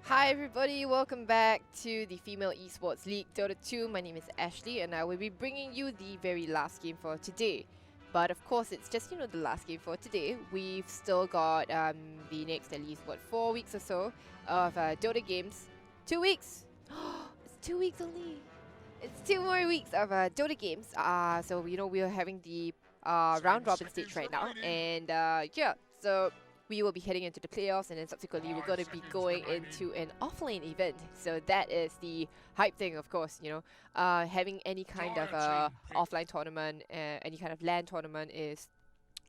Hi everybody, welcome back to the Female Esports League Dota 2. My name is Ashley and I will be bringing you the very last game for today. But of course, it's just, the last game for today. We've still got the next at least, 4 weeks or so of Dota games. 2 weeks! It's 2 weeks only! It's 2 more weeks of Dota games. So, we are having the round robin stage right now. And yeah, so we will be heading into the playoffs, and then subsequently we're going to be going into an offlane event. So that is the hype thing, of course. Having any kind of offline tournament, any kind of LAN tournament is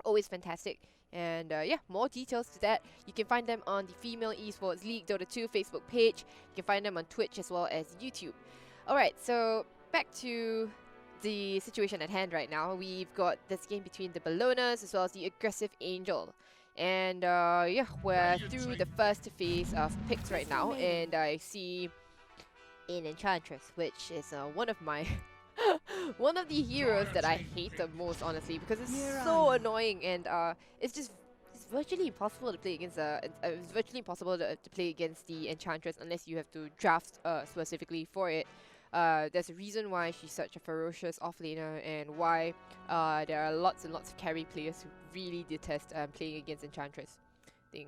always fantastic. And yeah, more details to that, you can find them on the Female Esports League Dota 2 Facebook page. You can find them on Twitch as well as YouTube. Alright, so back to the situation at hand right now. We've got this game between the Bellonas as well as the Aggressive Angel. And yeah, we're through the first phase of picks right now, and I see an Enchantress, which is one of my one of the heroes that I hate the most, honestly, because it's so annoying, and it's virtually impossible to play against it's virtually impossible to play against the Enchantress unless you have to draft specifically for it. There's a reason why she's such a ferocious offlaner, and why there are lots and lots of carry players who really detest playing against Enchantress. I think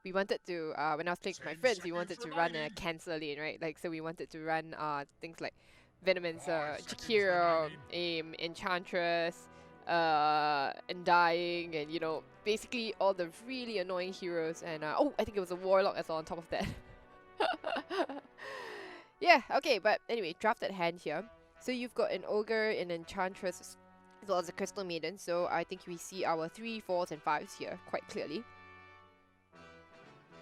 we wanted to, when I was playing with my friends, we wanted to run a cancel lane, right? Like, so we wanted to run things like Venomancer, Jakiro, Enchantress, Undying, and basically all the really annoying heroes. And oh, I think it was a Warlock as well on top of that. Yeah, okay, but anyway, drafted hand here. So you've got an Ogre, an Enchantress, as well as a Crystal Maiden. So I think we see our 3, 4s, and 5s here quite clearly.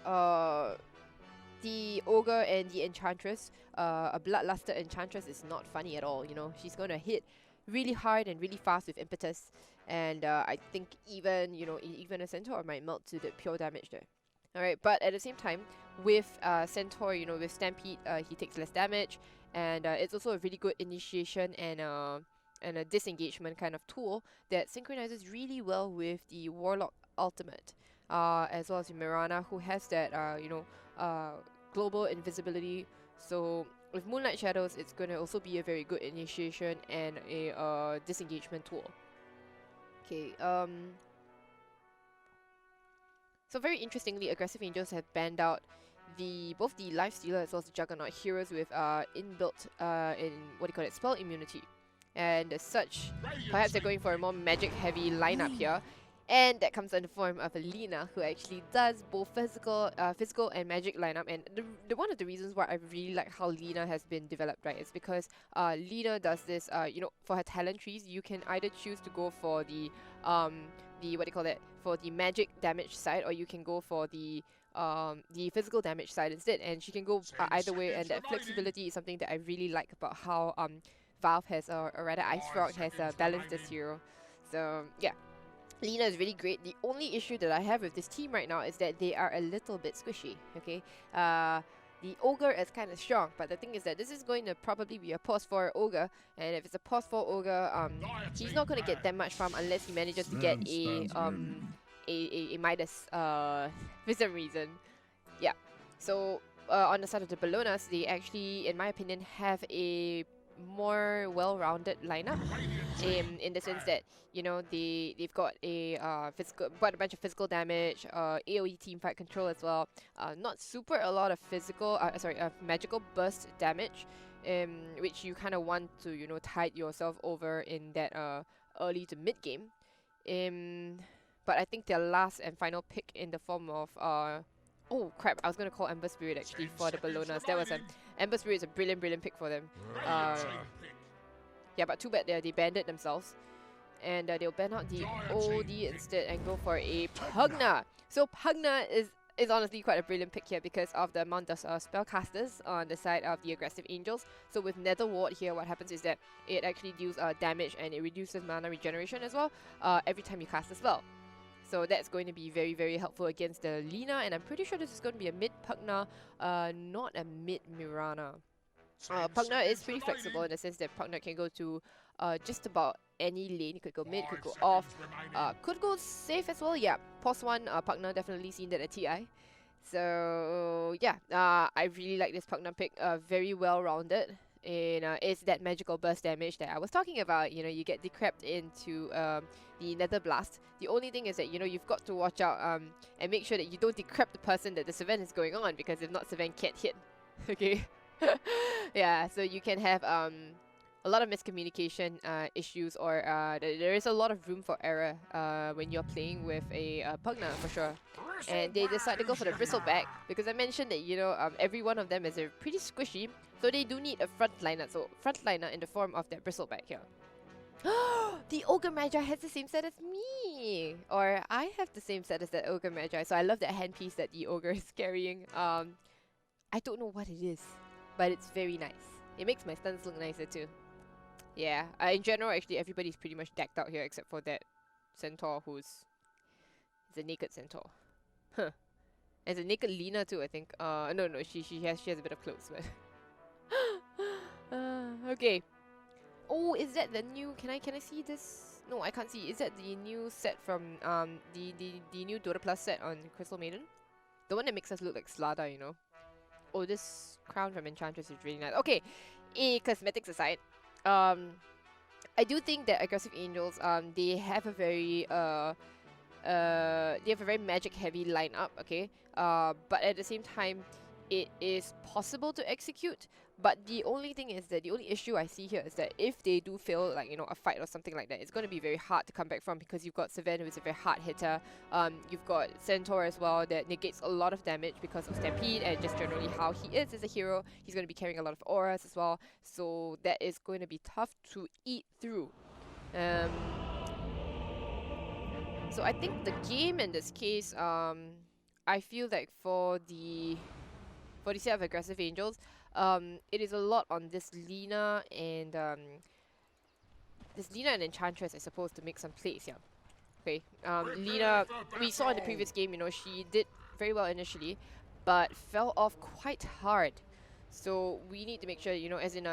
The Ogre and the Enchantress, a Bloodluster Enchantress is not funny at all, She's gonna hit really hard and really fast with Impetus. And I think even a Centaur might melt to the pure damage there. Alright, but at the same time, with Centaur, with Stampede, he takes less damage, and it's also a really good initiation and a disengagement kind of tool that synchronizes really well with the Warlock ultimate, as well as Mirana, who has that global invisibility. So with Moonlight Shadows, it's going to also be a very good initiation and a disengagement tool. Okay, so very interestingly, Aggressive Angels have banned out both the Lifestealer as well as the Juggernaut heroes with inbuilt spell immunity. And as such, perhaps they're going for a more magic heavy lineup here. And that comes in the form of a Lina, who actually does both physical and magic lineup. And one of the reasons why I really like how Lina has been developed, right, is because Lina does this, for her talent trees, you can either choose to go for the for the magic damage side, or you can go for the physical damage side instead. And she can go either way, and that flexibility is something that I really like about how Valve has, or rather Ice Frog has balanced this hero. So yeah, Lina is really great. The only issue that I have with this team right now is that they are a little bit squishy, okay? The Ogre is kind of strong, but the thing is that this is going to probably be a pause 4 Ogre, and if it's a pause 4 Ogre, he's not going to get that much farm unless he manages to get a Midas for some reason. Yeah, so on the side of the Bellonas, they actually, in my opinion, have a more well-rounded lineup, in the sense that they've got quite a bunch of physical damage, AoE teamfight control as well, not super a lot of magical burst damage, which you kind of want to tide yourself over in that early to mid game. But I think their last and final pick in the form of oh crap, I was gonna call Ember Spirit actually for the Bellonas. That was Ember Spirit is a brilliant pick for them. Yeah, but too bad they banned it themselves. And they'll ban out the OD instead and go for a Pugna. So Pugna is honestly quite a brilliant pick here because of the amount of spellcasters on the side of the Aggressive Angels. So with Nether Ward here, what happens is that it actually deals damage, and it reduces mana regeneration as well every time you cast a spell. So that's going to be very, very helpful against the Lina, and I'm pretty sure this is going to be a mid Pugna, not a mid Mirana. Pugna is pretty flexible in the sense that Pugna can go to just about any lane. It could go mid, could go off, could go safe as well. Yeah, pause 1, Pugna definitely seen that at TI. So So yeah, I really like this Pugna pick. Very well rounded. And it's that magical burst damage that I was talking about. You know, you get decrept into the Nether Blast. The only thing is that, you know, you've got to watch out and make sure that you don't decrept the person that the Savant is going on, because if not, Savant can't hit. Okay. Yeah, so you can have a lot of miscommunication issues, or there is a lot of room for error when you're playing with a Pugna, for sure. And they decide to go for the Bristleback because I mentioned that, you know, every one of them is pretty squishy, so they do need a frontliner. So frontliner in the form of that Bristleback here. The Ogre Magi has the same set as me! Or I have the same set as that Ogre Magi, so I love that handpiece that the Ogre is carrying. I don't know what it is, but it's very nice. It makes my stuns look nicer too. Yeah, in general, actually, everybody's pretty much decked out here except for that Centaur who's a naked Centaur. Huh. There's a naked Lina too, I think. No, she has a bit of clothes, but okay. Oh, is that the new? Can I see this? No, I can't see. Is that the new set from the new Dota Plus set on Crystal Maiden? The one that makes us look like Slada, you know. Oh, this crown from Enchantress is really nice. Okay, cosmetics aside, I do think that Aggressive Angels, they have a very magic heavy lineup, okay? But at the same time, it is possible to execute. But the only thing is that the only issue I see here is that if they do fail, like, you know, a fight or something like that, it's going to be very hard to come back from, because you've got Savannah, who's a very hard hitter. You've got Centaur as well, that negates a lot of damage because of Stampede and just generally how he is as a hero. He's going to be carrying a lot of auras as well, so that is going to be tough to eat through. So I think the game in this case, I feel like for the set of Aggressive Angels, it is a lot on this Lina and Enchantress, I suppose, to make some plays. Yeah. Okay. Lina, we saw in the previous game, you know, she did very well initially, but fell off quite hard. So we need to make sure, you know, as in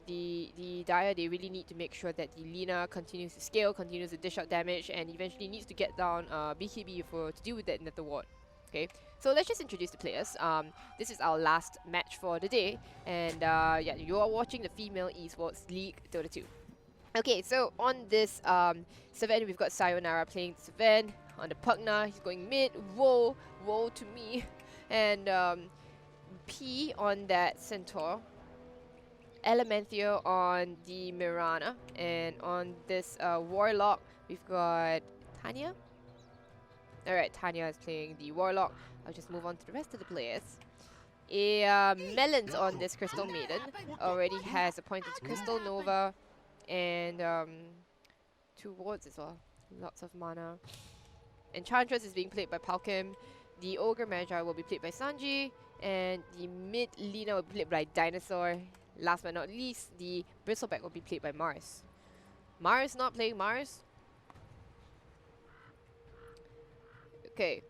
the Dire, they really need to make sure that the Lina continues to scale, continues to dish out damage, and eventually needs to get down BKB to deal with that Nether Ward. Okay, so let's just introduce the players. This is our last match for the day, and yeah, you are watching the Female Esports League Dota 2. Okay, so on this Savannah, we've got Sayonara playing Savannah. On the Pugna, he's going mid. Woe to me. And P on that Centaur. Elementhia on the Mirana. And on this Warlock, we've got Tanya. Alright, Tanya is playing the Warlock. I'll just move on to the rest of the players. Melons on this Crystal Maiden. Already has appointed Crystal Nova. And 2 wards as well. Lots of mana. Enchantress is being played by Palkim. The Ogre Magi will be played by Sanji. And the mid Lina will be played by Dinosaur. Last but not least, the Bristleback will be played by Mars. Mars not playing Mars? Okay.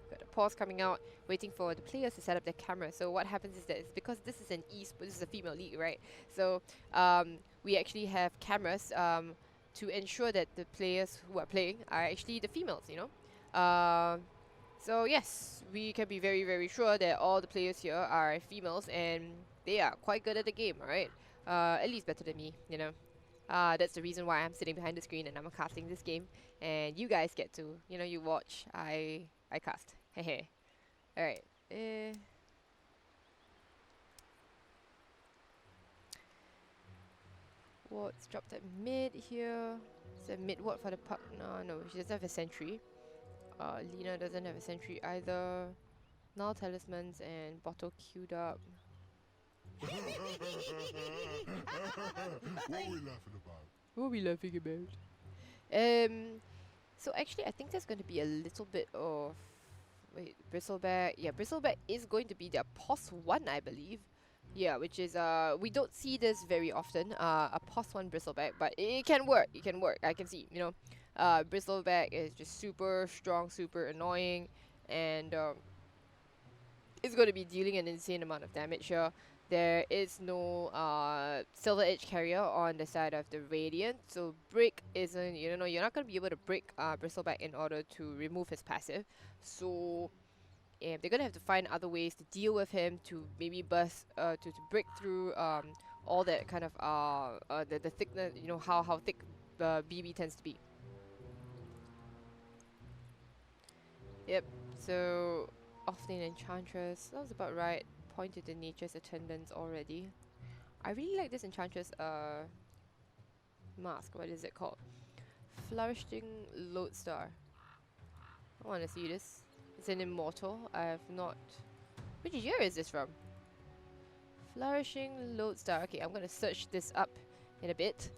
Got a pause coming out, waiting for the players to set up their camera. So what happens is that it's because this is this is a female league, right? So we actually have cameras to ensure that the players who are playing are actually the females, you know? So yes, we can be very, very sure that all the players here are females and they are quite good at the game, alright? At least better than me, you know? That's the reason why I'm sitting behind the screen and I'm casting this game. And you guys get to, you know, you watch, I cast. Hehe. Alright. What's dropped at mid here? Is a mid ward for the puck? No, she doesn't have a sentry. Lina doesn't have a sentry either. Null Talismans and Bottle queued up. What are we laughing about? What are we laughing about? So actually I think there's going to be a little bit of... Wait, Bristleback. Yeah, Bristleback is going to be their POS 1, I believe. Yeah, which is, we don't see this very often, a POS 1 Bristleback, but it can work, I can see, you know. Bristleback is just super strong, super annoying, and it's going to be dealing an insane amount of damage here. There is no Silver Edge carrier on the side of the Radiant, so break isn't, you know, you're not going to be able to break Bristleback in order to remove his passive. So and they're gonna have to find other ways to deal with him, to maybe burst, to break through all that kind of the thickness, you know, how thick the BB tends to be. Yep. So offlane enchantress, that was about right. Pointed to nature's attendance already. I really like this enchantress mask. What is it called? Flourishing Lodestar. I want to see this. It's an immortal. I have not. Which year is this from? Flourishing Lodestar. Okay, I'm gonna search this up in a bit.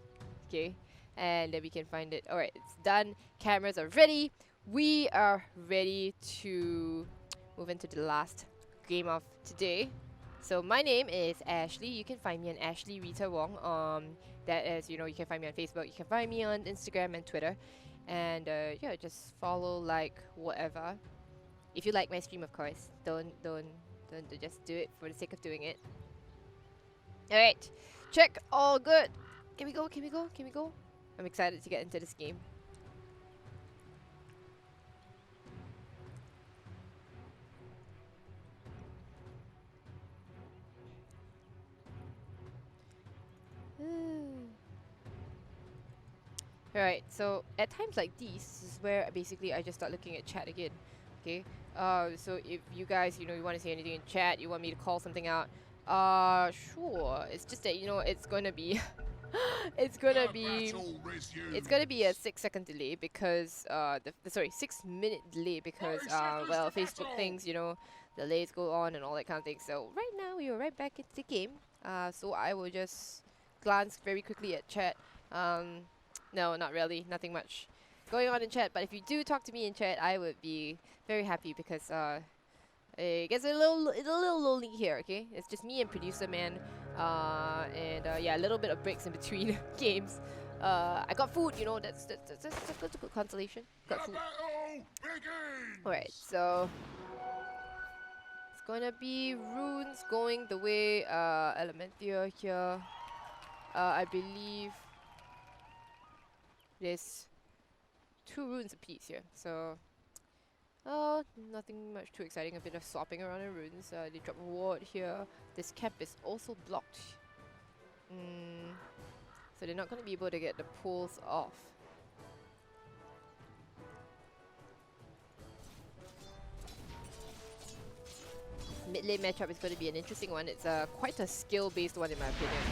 Okay, and then we can find it. Alright, it's done. Cameras are ready. We are ready to move into the last game of today. So my name is Ashley. You can find me on Ashley Rita Wong. That is, you know, you can find me on Facebook. You can find me on Instagram and Twitter. And yeah, just follow, like, whatever. If you like my stream, of course. Don't just do it for the sake of doing it. Alright, check, all good. Can we go, can we go, can we go? I'm excited to get into this game. Alright, so at times like these, this is where basically I just start looking at chat again. Okay, so if you guys, you know, you want to say anything in chat, you want me to call something out, sure. It's just that, you know, it's gonna be it's gonna be a 6-second delay because sorry, 6-minute delay because well, Facebook things, you know, delays go on and all that kind of thing. So right now we are right back into the game. So I will just glance very quickly at chat. No, not really, nothing much going on in chat, but if you do talk to me in chat, I would be very happy because it gets a little lonely here, okay? It's just me and producer man, and yeah, a little bit of breaks in between games. I got food, you know, that's a good consolation. Got food. Alright, so it's gonna be runes going the way Elementia here. I believe there's 2 runes apiece here, so nothing much too exciting. A bit of swapping around in runes. They drop a ward here. This camp is also blocked, so they're not going to be able to get the pulls off. Mid lane matchup is going to be an interesting one. It's quite a skill based one in my opinion.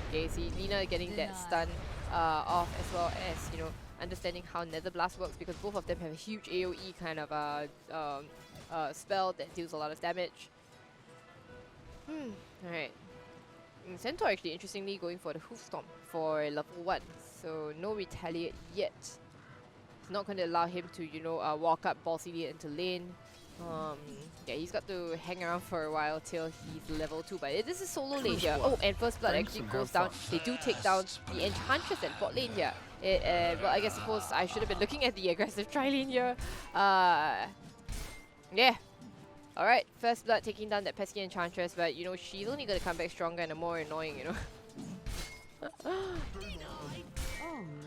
Okay, see Lina getting that stun off, as well as, you know, understanding how Nether Blast works, because both of them have a huge AoE kind of spell that deals a lot of damage. Alright. Centaur actually, interestingly, going for the Hoofstomp for level 1. So no retaliate yet. It's not going to allow him to, you know, walk up ballsily into lane. Yeah, he's got to hang around for a while till he's level 2, but this is solo lane here. Oh, and First Blood actually goes down. They do take down the Enchantress at bot lane here. Well, I guess suppose I should have been looking at the aggressive tri-lane here. Yeah. Alright, First Blood taking down that pesky Enchantress, but you know, she's only gonna come back stronger and more annoying, you know. Oh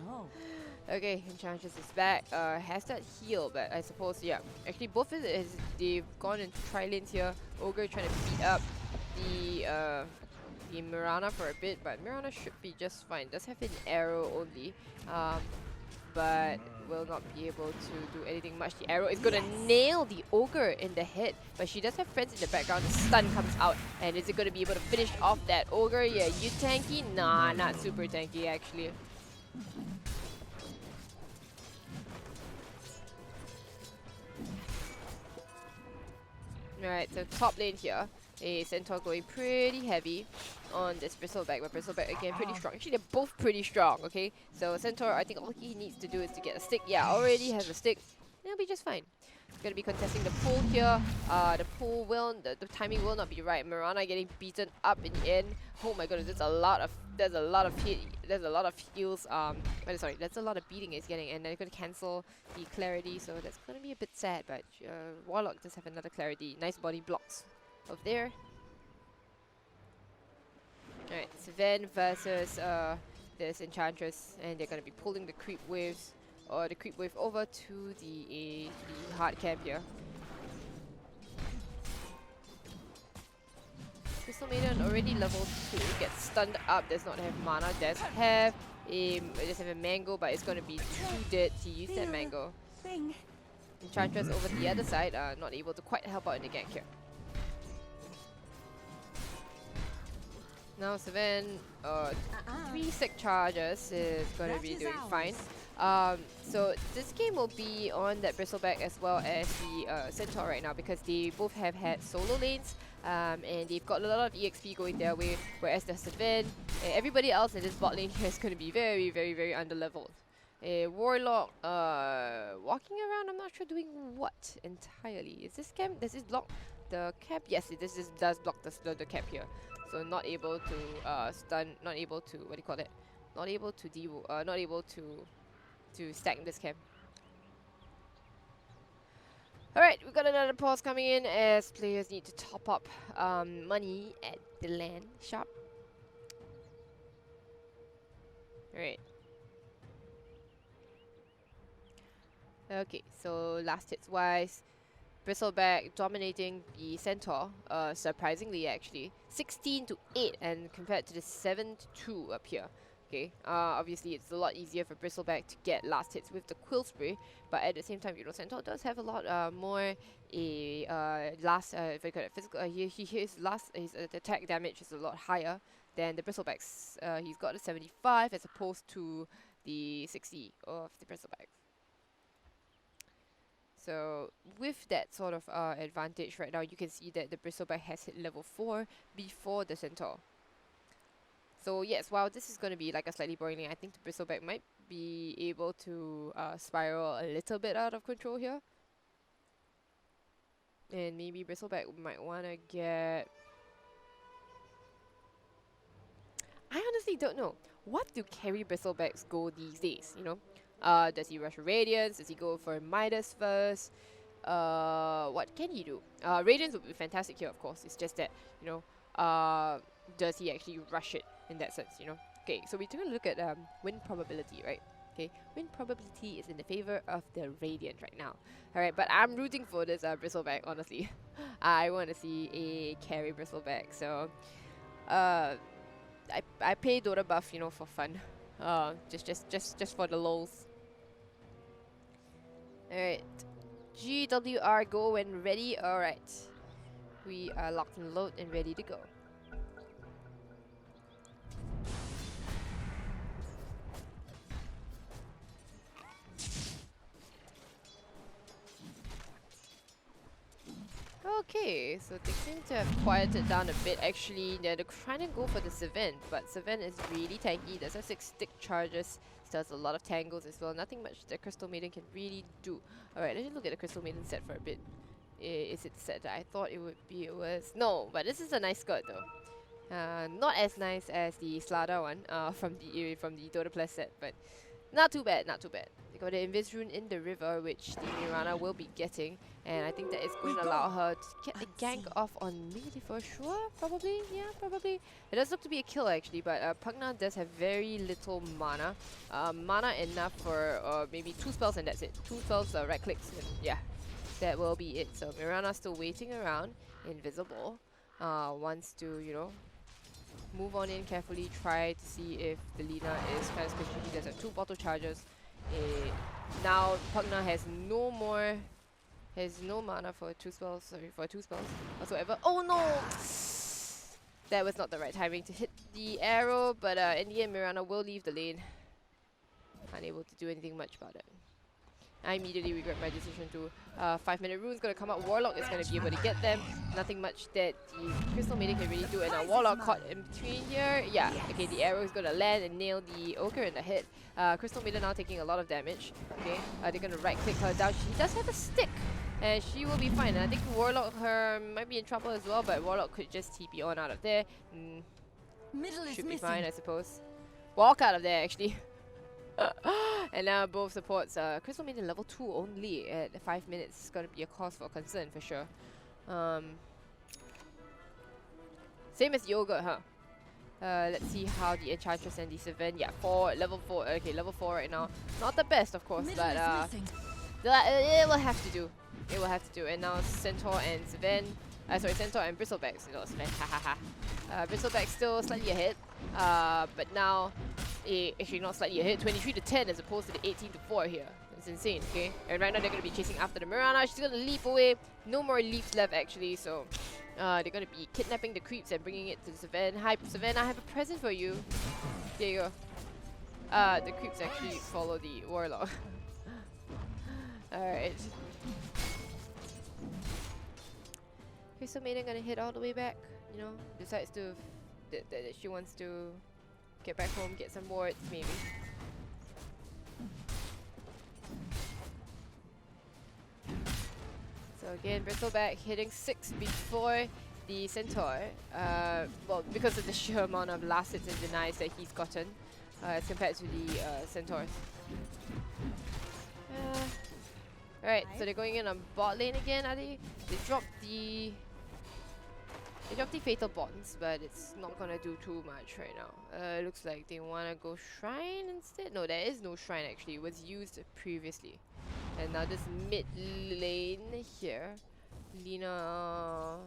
no. Okay, Enchantress is back. Has that heal, but I suppose, yeah. Actually, both of it is, they've gone into tri-lanes here. Ogre trying to beat up the Mirana for a bit, but Mirana should be just fine. Does have an arrow only, but will not be able to do anything much. The arrow is gonna nail the Ogre in the head, but she does have friends in the background. The stun comes out, and is it gonna be able to finish off that Ogre? Yeah, you tanky? Nah, not super tanky actually. Alright, so top lane here. A Centaur going pretty heavy on this Bristleback, but Bristleback again pretty strong. Actually, they're both pretty strong, okay? So Centaur, I think all he needs to do is to get a stick. Yeah, already has a stick. It'll be just fine. He's gonna be contesting the pull here. The pull will, the timing will not be right. Mirana getting beaten up in the end. Oh my goodness, there's a lot of heals. Sorry, that's a lot of beating he's getting, and they're gonna cancel the clarity, so that's gonna be a bit sad. But Warlock does have another clarity. Nice body blocks over there. Alright, Sven versus this Enchantress, and they're gonna be pulling the creep waves, or the creep wave over to the hard camp here. Crystal Maiden already level 2, gets stunned up, does not have mana, does have a mango, but it's gonna be too dead to use that mango. Enchantress over the other side, not able to quite help out in the gank here. Now Seven, 3 sick charges is gonna be doing fine. So this game will be on that Bristleback as well as the Centaur right now, because they both have had solo lanes, and they've got a lot of EXP going their way, whereas the Seven, everybody else in this bot lane here is going to be very, very, very under-leveled. Warlock walking around, I'm not sure doing what entirely. Is this camp, does this block the cap? Yes, this does block the cap here. So not able to stun, not able to, what do you call it? Not able to stack this camp. Alright, we got another pause coming in as players need to top up money at the land shop. Alright. Okay, so last hits wise, Bristleback dominating the Centaur, surprisingly actually. 16 to 8 and compared to the 7 to 2 up here. Okay, obviously it's a lot easier for Bristleback to get last hits with the Quill Spray, but at the same time, you know, Centaur does have a lot more physical. His attack damage is a lot higher than the Bristleback's. He's got a 75 as opposed to the 60 of the Bristleback. So with that sort of advantage right now, you can see that the Bristleback has hit level 4 before the Centaur. So yes, while this is going to be like a slightly boring lane, I think the Bristleback might be able to spiral a little bit out of control here. And maybe Bristleback might want to get... I honestly don't know. What do carry Bristlebacks go these days, you know? Does he rush Radiance? Does he go for Midas first? What can he do? Radiance would be fantastic here, of course. It's just that, you know, does he actually rush it in that sense, you know? Okay, so we took a look at win probability, right? Okay, win probability is in the favor of the Radiant right now. Alright, but I'm rooting for this Bristleback, honestly. I want to see a carry Bristleback, so... I pay DOTA buff, you know, for fun. Just for the lols. Alright. GWR go when ready. Alright. We are locked and loaded and ready to go. Okay, so they seem to have quieted down a bit actually. They're trying to go for the Savant, but Savant is really tanky. Does have 6 stick charges, does a lot of tangles as well. Nothing much that Crystal Maiden can really do. Alright, let's look at the Crystal Maiden set for a bit. Is it set that I thought it would be? It was... No, but this is a nice skirt though. Not as nice as the Slada one from the DOTA Plus set, but not too bad, not too bad. They got the Invis Rune in the river, which the Mirana will be getting, and I think that is going to allow her to get the gank off on Melee for sure, probably, yeah, probably. It does look to be a kill actually, but Pugna does have very little mana. Mana enough for maybe 2 spells and that's it. 2 spells, right clicks, and yeah, that will be it. So Mirana still waiting around, invisible, wants to, you know, move on in carefully, try to see if the Lina is kind of squishy. He does have 2 bottle charges. Now Pugna has no mana for 2 spells, whatsoever. Oh no! That was not the right timing to hit the arrow, but in the end Mirana will leave the lane. Unable to do anything much about it. I immediately regret my decision to 5-minute rune's gonna come out. Warlock is gonna be able to get them. Nothing much that the Crystal Maiden can really do. And now Warlock caught in between here. Yeah, okay, the arrow is gonna land and nail the Ogre in the head. Crystal Maiden now taking a lot of damage. Okay, they're gonna right click her down. She does have a stick, and she will be fine. And I think Warlock might be in trouble as well, but Warlock could just TP on out of there. Should be fine, I suppose. Walk out of there, actually. And now both supports Crystal Maiden level 2 only at 5 minutes. It's gonna be a cause for concern for sure. Same as Yogurt, huh? Let's see how the Enchantress and the Savant, yeah, level 4, okay, level 4 right now. Not the best of course, but it will have to do. It will have to do. And now Centaur and Savant Sorry, Centaur and Bristlebacks. You know, Sven, ha ha ha. Bristleback still slightly ahead, but now, actually not slightly ahead, 23 to 10 as opposed to the 18 to 4 here. It's insane, okay? And right now they're going to be chasing after the Mirana. She's going to leap away. No more leaps left actually, so they're going to be kidnapping the creeps and bringing it to Savannah. Hi, Savannah, I have a present for you. There you go. The creeps actually follow the Warlock. Alright. Crystal Maiden gonna head all the way back, you know, decides to that she wants to get back home, get some wards maybe. So again, Bristleback hitting 6 before the Centaur. Well, because of the sheer amount of last hits and denies that he's gotten as compared to the Centaurs. Alright, so they're going in on bot lane again, are they? They dropped the fatal bonds, but it's not gonna do too much right now. Looks like they wanna go shrine instead. No, there is no shrine actually. It was used previously. And now this mid lane here, Lina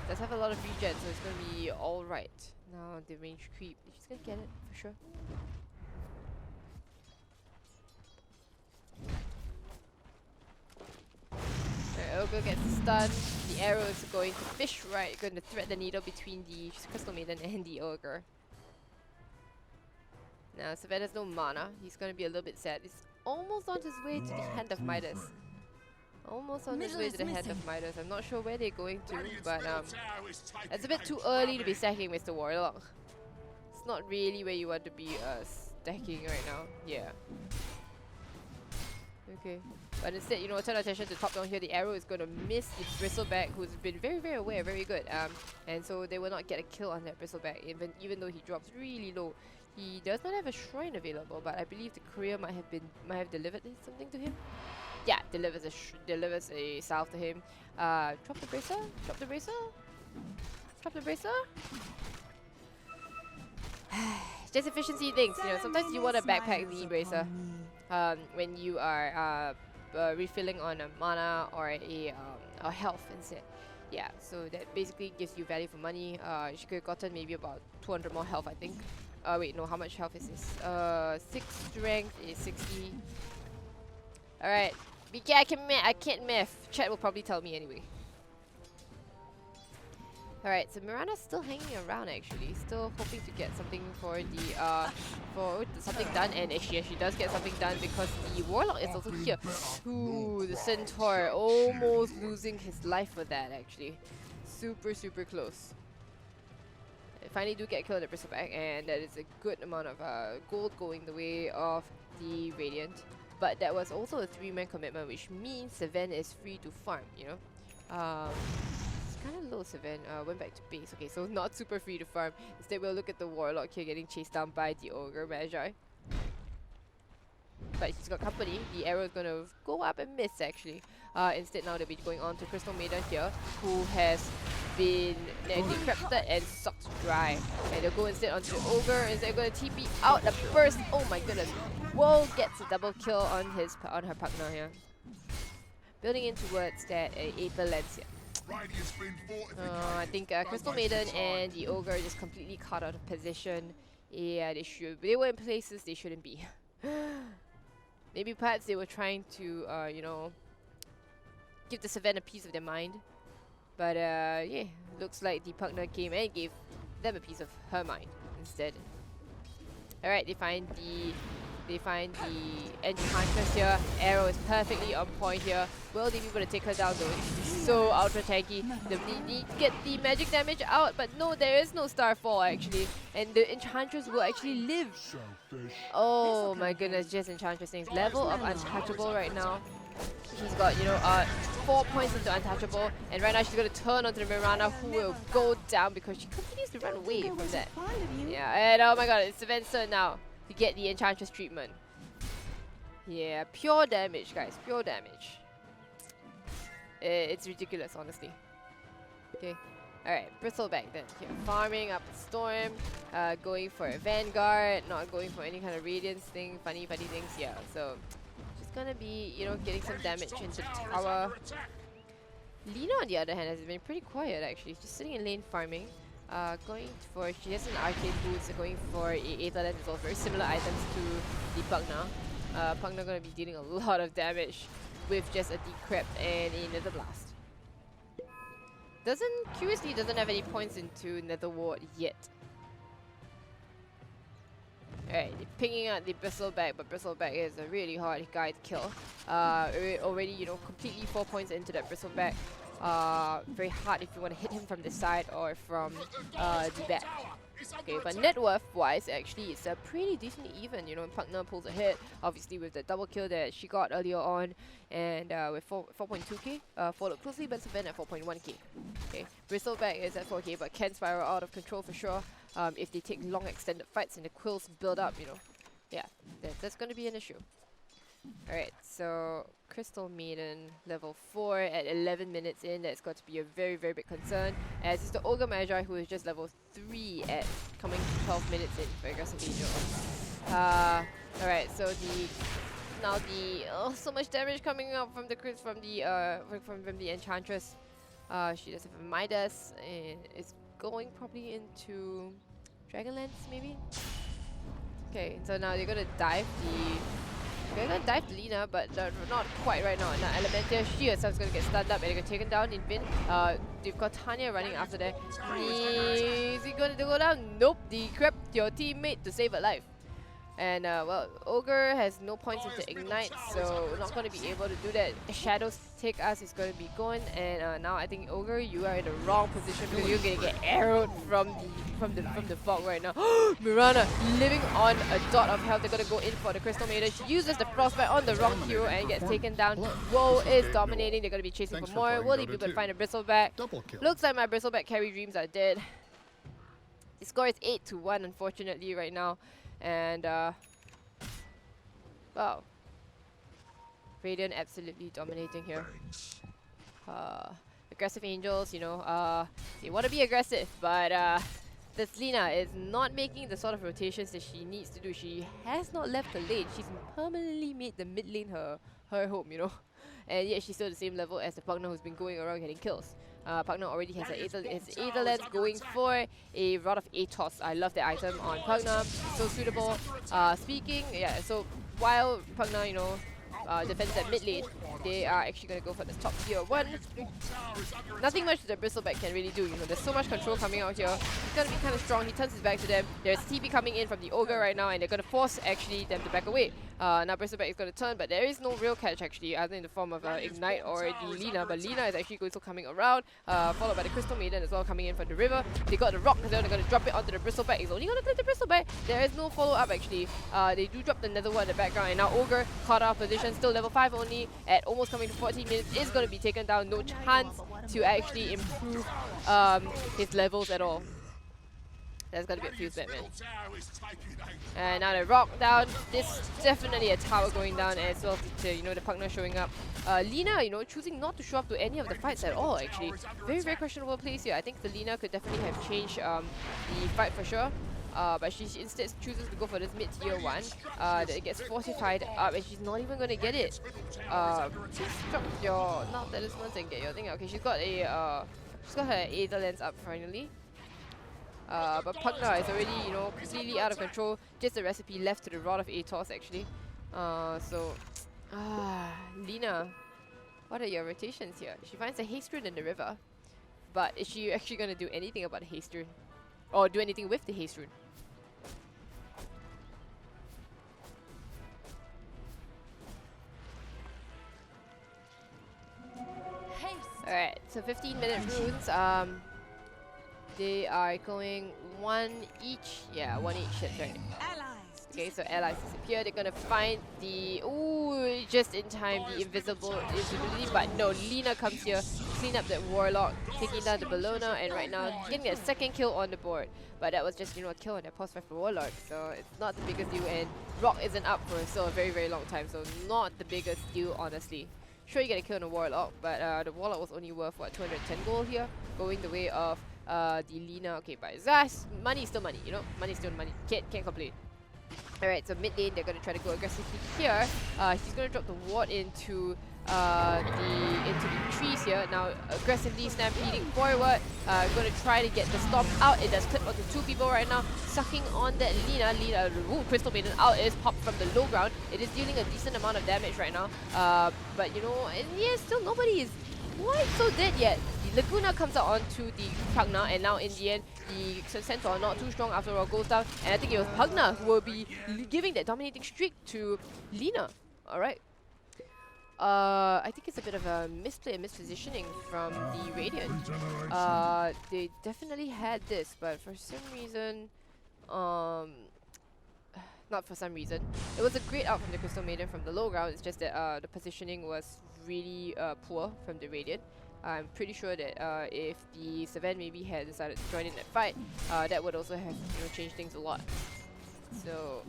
does have a lot of regen, so it's gonna be alright. Now the range creep, she's gonna get it for sure. Ogre gets the stun. The arrow is going to fish right, going to thread the needle between the Crystal Maiden and the Ogre. Now Savannah's no mana. He's going to be a little bit sad. He's almost on his way to the Hand of Midas. Almost on his way to the Hand of Midas. I'm not sure where they're going to, but it's a bit too early to be stacking Mr. Warlock. It's not really where you want to be stacking right now. Yeah. Okay. But instead, you know, turn attention to top down here. The arrow is going to miss the Bristleback, who's been very, very aware, very good. And so they will not get a kill on that Bristleback, even though he drops really low. He does not have a shrine available, but I believe the courier might have delivered something to him. Yeah, delivers a salve to him. Drop the bracer. Drop the bracer. Drop the bracer. Just efficiency things, you know. Sometimes you want to backpack the bracer when you are refilling on a mana or a health instead. Yeah, so that basically gives you value for money. She could have gotten maybe about 200 more health, I think. Wait, no, how much health is this? 6 strength is 60. Alright, BK, I can't math. Chat will probably tell me anyway. Alright, so Mirana's still hanging around actually, still hoping to get something for the something done, and she actually does get something done because the Warlock is also here. Ooh, the Centaur almost losing his life for that actually. Super, super close. They finally do get killed at Bristleback, and that is a good amount of gold going the way of the Radiant. But that was also a 3-man commitment, which means Savannah is free to farm, you know. Kind of low, Savannah. Went back to base. Okay, so not super free to farm. Instead, we'll look at the Warlock here getting chased down by the Ogre Magi. But he's got company. The arrow is going to go up and miss, actually. Instead, now they'll be going on to Crystal Maiden here, who has been decrepted and sucked dry. And they'll go instead onto the Ogre. Instead, they're going to TP out a burst. Oh my goodness. Woe gets a double kill on her partner here. Building in towards that Aether Lens here. I think Crystal Maiden and the Ogre just completely caught out of position. Yeah, they were in places they shouldn't be. Maybe perhaps they were trying to, you know, give the Savannah a piece of their mind. But yeah, looks like the partner came and gave them a piece of her mind instead. Alright, they find the Enchantress here. Arrow is perfectly on point here. Will they be able to take her down though? It's so ultra tanky. They need to get the magic damage out, but no, there is no Starfall actually. And the Enchantress will actually live. Oh my goodness, just Enchantress things. Level of untouchable right now. She's got, you know, 4 points into untouchable, and right now she's gonna turn onto the Mirana, who will go down because she continues to run away from that. Yeah, and oh my god, it's Savannah's turn now to get the Enchantress treatment. Yeah, pure damage, guys. Pure damage. It's ridiculous, honestly. Okay. Alright, Bristleback then. Here, farming up a Storm. Going for a Vanguard. Not going for any kind of Radiance thing. Funny things. Yeah, so... She's gonna be, you know, getting some damage into the tower. Lina, on the other hand, has been pretty quiet actually. Just sitting in lane farming. Going for, she has an arcane boots, going for a Aether Lens as well. Very similar items to the Pugna. Pugna gonna be dealing a lot of damage with just a Decrypt and a Nether Blast. Curiously doesn't have any points into Nether Ward yet. Alright, pinging out the Bristleback, but Bristleback is a really hard guy to kill. Already, you know, completely 4 points into that Bristleback. Very hard if you want to hit him from the side or from the back. Okay, but net worth wise, actually, it's a pretty decent even. You know, Pugna pulls ahead, obviously with the double kill that she got earlier on, and with 4.2k, followed closely by Savannah at 4.1k. Okay, Bristleback is at 4k, but can spiral out of control for sure. If they take long extended fights and the quills build up, you know, yeah, that's going to be an issue. Alright, so Crystal Maiden level 4 at 11 minutes in. That's got to be a very, very big concern. As it's the Ogre Magi who is just level 3 at coming 12 minutes in for Aggressive Angel. Alright, so so much damage coming up from the from the Enchantress. She does have a Midas and it's going probably into Dragonlance maybe? Okay, so now they're gonna dive they're gonna dive Lina, but not quite right now. Now Elementia, she herself is gonna get stunned up and they're gonna take him down in Vin. They've got Tanya running after that. Is he gonna go down? Nope, decrypt your teammate to save a life. And well, Ogre has no points into Ignite, so we're not going to be able to do that. Shadows take us is going to be gone, and now I think Ogre, you are in the wrong position because you're going to get arrowed from the fog right now. Mirana living on a dot of health. They're going to go in for the Crystal Maiden. She uses the Frostbite on the wrong hero and gets taken down. Woe is dominating. They're going to be chasing for more. Will they be able to find a Bristleback? Looks like my Bristleback carry dreams are dead. The score is 8-1 unfortunately right now. And wow, Radiant absolutely dominating here. Aggressive Angels, you know, they want to be aggressive, but this Lina is not making the sort of rotations that she needs to do. She has not left the lane. She's permanently made the mid lane her home, you know. And yet she's still the same level as the Pugna who's been going around getting kills. Pugna already has an Aether Lens going for a Rod of Atos. I love the item on Pugna. So suitable. Yeah, so while Pugna, you know, defends that mid lane, they are actually going to go for this top tier 1. Nothing much the Bristleback can really do, you know, there's so much control coming out here. He's going to be kind of strong, he turns his back to them. There's TP coming in from the Ogre right now and they're going to force actually them to back away. Now Bristleback is going to turn, but there is no real catch actually, either in the form of Ignite or the Lina, but Lina is actually also coming around, followed by the Crystal Maiden as well coming in from the river. They got the rock, they're going to drop it onto the Bristleback. He's only going to clip the Bristleback. There is no follow up actually. They do drop the Nether one in the background and now Ogre caught out of position, still level 5 only, at almost coming to 14 minutes, is going to be taken down. No chance to actually improve his levels at all. That's going to be a fuse Batman. And now the rock down. This is definitely a tower going down as well to, you know, the Pugna showing up. Lina, you know, choosing not to show up to any of the fights at all actually. Very, very questionable place here. I think the Lina could definitely have changed the fight for sure. But she instead chooses to go for this mid-tier 1 that gets fortified up and she's not even going to get it. Just drop your not talismans and get your thing. Okay, she's got her Aether Lens up finally. But Pugna is already, you know, completely out of control. Just a recipe left to the Rod of Atos actually. Lina, what are your rotations here? She finds a Haste Rune in the river, but is she actually going to do anything about the Haste Rune? Or do anything with the Haste Rune? Alright, so 15-minute runes. They are going one each. Yeah, one each. That's right. Okay, so allies disappear. They're gonna find the just in time the invisibility, but no, Lina comes here, clean up that Warlock, taking down the Bellona, and right now getting a second kill on the board. But that was just, you know, a kill on their post 5 for Warlock, so it's not the biggest deal. And Rock isn't up for still a very, very long time, so not the biggest deal, honestly. Sure, you get a kill on a Warlock, but the Warlock was only worth what, 210 gold here, going the way of the Lina. Okay, but money is still money, you know, money is still money. Can't complain. Alright, so mid lane, they're going to try to go aggressively here. He's going to drop the ward into into the trees here. Now aggressively stampeding forward. Going to try to get the storm out. It does clip onto 2 people right now, sucking on that Lina. Ooh, Crystal Maiden out is popped from the low ground. It is dealing a decent amount of damage right now. But you know, and yeah, still nobody is quite so dead yet. The Laguna comes out onto the Pugna, and now in the end, the Centaur, not too strong after all, goes down. And I think it was Pugna who will be giving that dominating streak to Lina. Alright. I think it's a bit of a misplay, mispositioning from the Radiant. They definitely had this, but for some reason, not for some reason, it was a great out from the Crystal Maiden from the low ground. It's just that the positioning was really poor from the Radiant. I'm pretty sure that if the Savannah maybe had decided to join in that fight, that would also have changed things a lot. So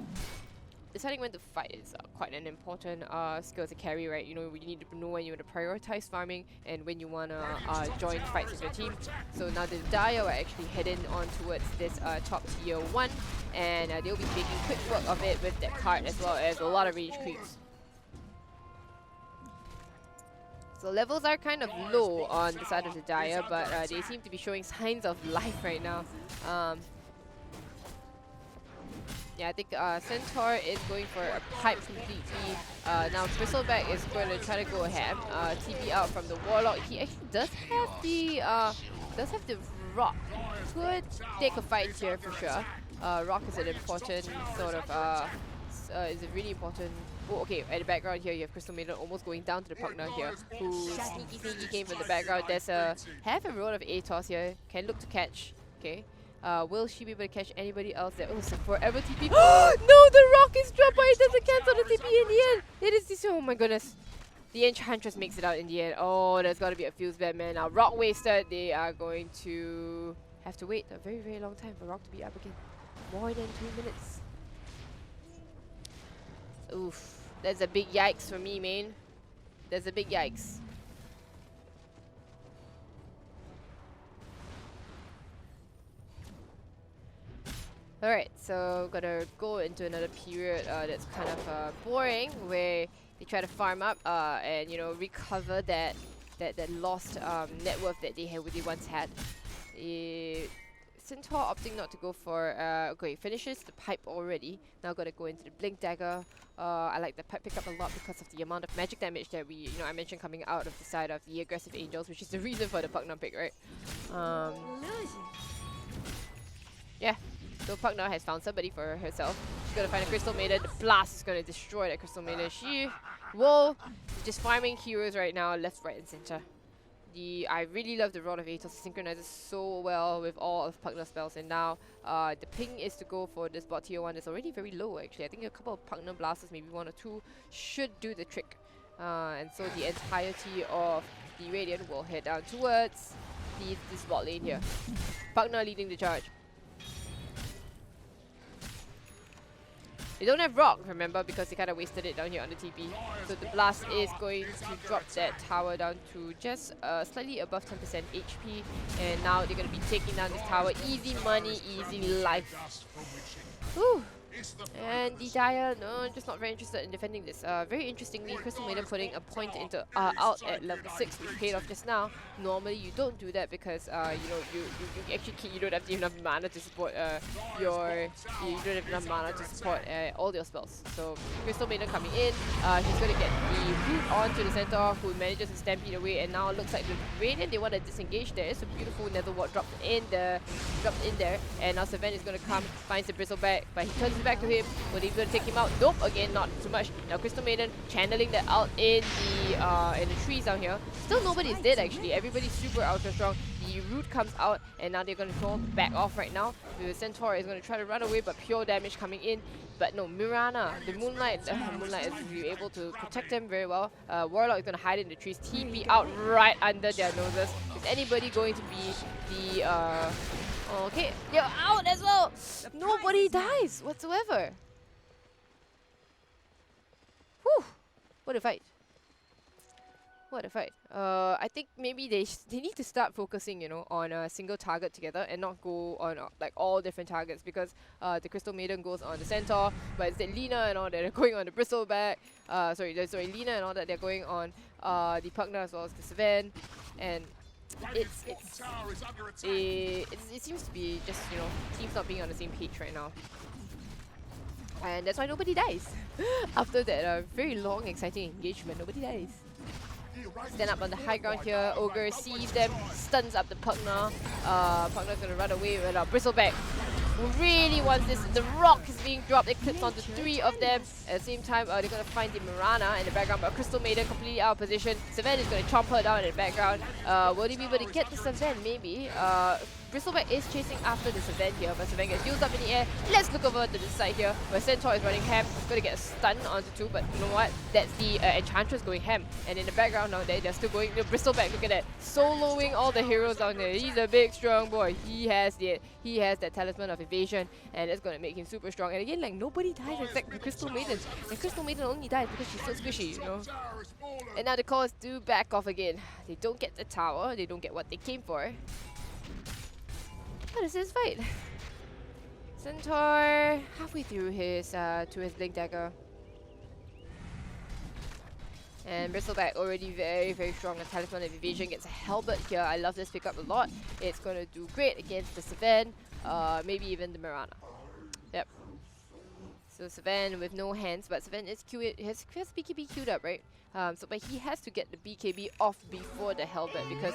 deciding when to fight is quite an important skill as a carry, right? You know, you need to know when you want to prioritize farming and when you want to join fights with your team. So now the Dire are actually heading on towards this top tier 1, and they'll be making quick work of it with that card as well as a lot of range creeps. So levels are kind of low on the side of the Dire, but they seem to be showing signs of life right now. Yeah, I think Centaur is going for a pipe completely. Now Bristleback is going to try to go ahead. TP out from the Warlock. He actually does have the Rock. Could take a fight here for sure. Rock is an important sort of is a really important. Oh, okay, at the background here you have Crystal Maiden almost going down to the Pugna here, who sneaky came from the background. There's a half a row of ATOS here, can look to catch. Okay, will she be able to catch anybody else there? Oh, it's a forever TP. No, the Rock is dropped, but it doesn't cancel the TP in the end. It is this. Oh my goodness. The Enchantress makes it out in the end. Oh, there's got to be a fuse bad man now. Rock wasted. They are going to have to wait a very, very long time for Rock to be up again. More than 2 minutes. Oof, that's a big yikes for me, man. That's a big yikes. Alright, so gonna go into another period that's kind of boring, where they try to farm up and recover that lost net worth that they once had. Centaur opting not to go for okay, finishes the pipe already. Now gotta go into the Blink Dagger. I like the pipe pickup a lot because of the amount of magic damage that I mentioned coming out of the side of the aggressive angels, which is the reason for the Pugna pick, right? Yeah. So Pugna has found somebody for herself. She's gonna find a Crystal Maiden. The blast is gonna destroy that Crystal Maiden. She will just farming heroes right now, left, right, and center. I really love the Rod of Atos. It synchronizes so well with all of Pugna's spells, and now the ping is to go for this bot tier 1. It's already very low actually. I think a couple of Pugna blasters, maybe 1 or 2, should do the trick. And so the entirety of the Radiant will head down towards this bot lane here. Pugna leading the charge. They don't have Rock, remember, because they kind of wasted it down here on the TP. So the blast is going to drop that tower down to just slightly above 10% HP. And now they're going to be taking down this tower. Easy money, easy life. Whew. And the Dire, no, just not very interested in defending this. Very interestingly, Crystal Maiden putting a point into out at level 6, which paid off just now. Normally, you don't do that because you don't have enough mana to support you don't have enough mana to support all your spells. So Crystal Maiden coming in, he's going to get the root onto the Centaur, who manages to stampede away. And now it looks like the Radiant, they want to disengage. There is a beautiful Nether Ward dropped in there, and now Savannah is going to come, finds the Bristleback, but he turns back to him. Will he be able to take him out? Nope, again, not too much. Now Crystal Maiden channeling that out in the trees down here. Still nobody's dead actually. Everybody's super ultra strong. The root comes out, and now they're going to back off right now. The Centaur is going to try to run away, but pure damage coming in. But no, Mirana, the Moonlight is able to protect them very well. Warlock is going to hide in the trees, TP out right under their noses. Is anybody going to be the okay, they're out as well. Nobody dies whatsoever. Whew, what a fight. What a fight. I think maybe they need to start focusing, you know, on a single target together and not go on like all different targets, because the Crystal Maiden goes on the Centaur, but instead Lina and all that are going on the Bristleback. Sorry, Lina and all that they're going on the Pugna as well as the Savan, and it seems to be just, you know, teams not being on the same page right now. And that's why nobody dies. After that very long, exciting engagement, nobody dies. Stand up on the high ground here. Ogre sees them, stuns up the Pugna. Pugna's gonna run away with Bristleback, who really wants this. The rock is being dropped. It clips onto 3 of them. At the same time, they're gonna find the Mirana in the background, but Crystal Maiden completely out of position. Savan is gonna chomp her down in the background. Will he be able to get the Savan? Maybe. Bristleback is chasing after the Savan here, but Savan gets used up in the air. Let's look over to this side here, where Centaur is running ham. Gonna get a stun onto 2, but you know what? That's the Enchantress going ham. And in the background now, they're still going. Bristleback, look at that, soloing all the heroes down there. He's a big, strong boy. He has that talisman of evasion, and that's gonna make him super strong. And again, like, nobody dies except the Crystal Maiden, and Crystal Maiden only dies because she's so squishy, you know. And now the calls do back off again. They don't get the tower. They don't get what they came for. What is this fight? Centaur halfway through his to his Blink Dagger. And Bristleback already very, very strong. A Talisman of Evasion gets a Halberd here. I love this pickup a lot. It's going to do great against the Savan, maybe even the Mirana. Yep. So Savan with no hands, but Savan is has BKB queued up, right? But he has to get the BKB off before the Halberd, because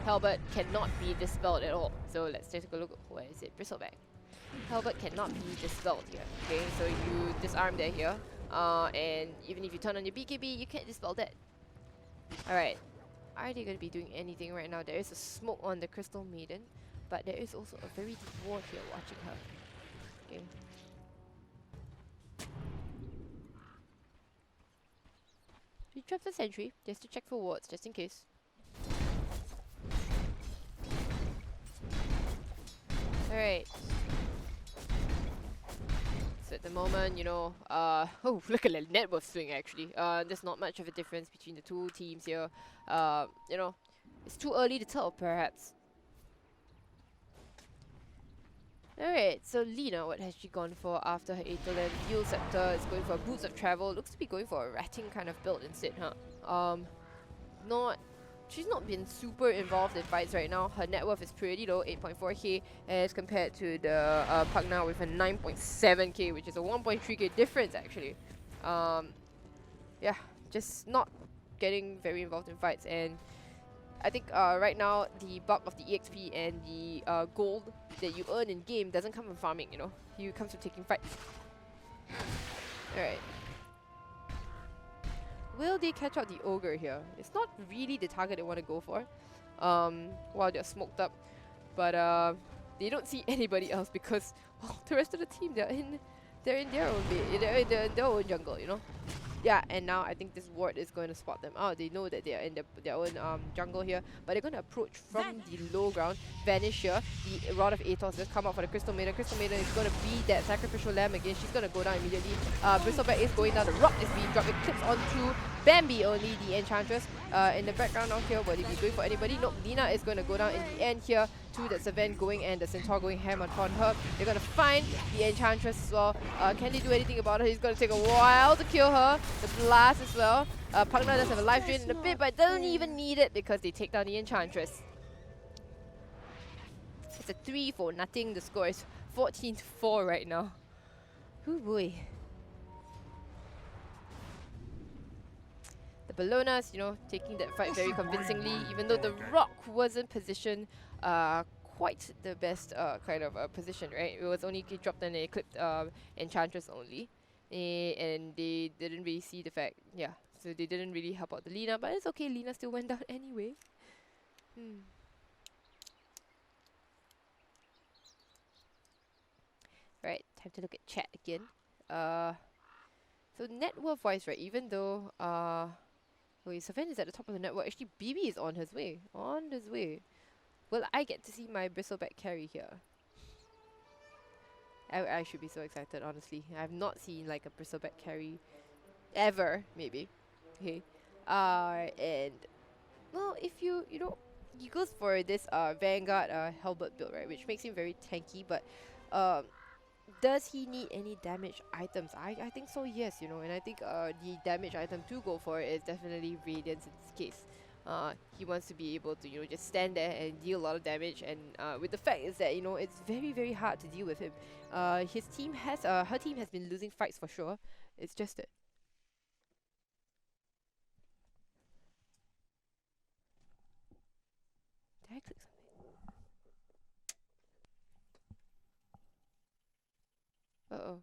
Halberd cannot be dispelled at all. So let's take a look. Where is it? Bristleback. Halberd cannot be dispelled here. Okay, so you disarm that here. And even if you turn on your BKB, you can't dispel that. Alright. Are they going to be doing anything right now? There is a smoke on the Crystal Maiden, but there is also a very deep ward here watching her. Okay. He drops the sentry just to check for wards, just in case. Alright. So at the moment, you know, oh, look at the net worth swing actually. There's not much of a difference between the two teams here. You know, it's too early to tell perhaps. Alright, so Lina, what has she gone for after her Aetherland? Fuel Scepter is going for Boots of Travel. Looks to be going for a ratting kind of build instead, huh? She's not been super involved in fights right now. Her net worth is pretty low, 8.4k, as compared to the Pugna with a 9.7k, which is a 1.3k difference actually. Yeah, just not getting very involved in fights, and I think right now the bulk of the EXP and the gold that you earn in game doesn't come from farming, you know. It comes from taking fights. Alright. Will they catch out the Ogre here? It's not really the target they want to go for while they're smoked up. But they don't see anybody else because, well, the rest of the team, they're in their own base, they're in their own jungle, you know. Yeah, and now I think this ward is going to spot them out. They know that they are in their own jungle here, but they're going to approach from the low ground. Vanish here. The Rod of Athos just come out for the Crystal Maiden. Crystal Maiden is going to be that sacrificial lamb again. She's going to go down immediately. Bristleback is going down. The rock is being dropped. It clips onto Bambi only, the Enchantress. In the background out here, will they be going for anybody? Nope, Lina is going to go down in the end here. To the Savan going and the Centaur going ham upon her. They're going to find the Enchantress as well. Can they do anything about her? He's going to take a while to kill her. The blast as well. Pugna does have a life drain in a bit, but doesn't even need it because they take down the Enchantress. It's a 3 for nothing. The score is 14-4 right now. Ooh boy. The Bellonas, you know, taking that fight very convincingly, even though the rock wasn't positioned quite the best kind of position, right? It was only dropped and they clipped Enchantress only. And they didn't really see the fact, yeah, so they didn't really help out the Lina, but it's okay, Lina still went down anyway. Right, time to look at chat again. So net worth wise, right, even though wait, Savan is at the top of the network, actually BB is on his way. Will I get to see my Bristleback carry here? I should be so excited, honestly. I've not seen like a Bristleback carry ever, maybe. Okay. And well, if you know, he goes for this Vanguard Halberd build, right, which makes him very tanky, but um does he need any damage items? I think so, yes, you know, and I think the damage item to go for is definitely Radiance in this case. He wants to be able to, you know, just stand there and deal a lot of damage, and with the fact is that, you know, it's very hard to deal with him. His team has, her team has been losing fights for sure. It's just that. Did I click something? Uh-oh.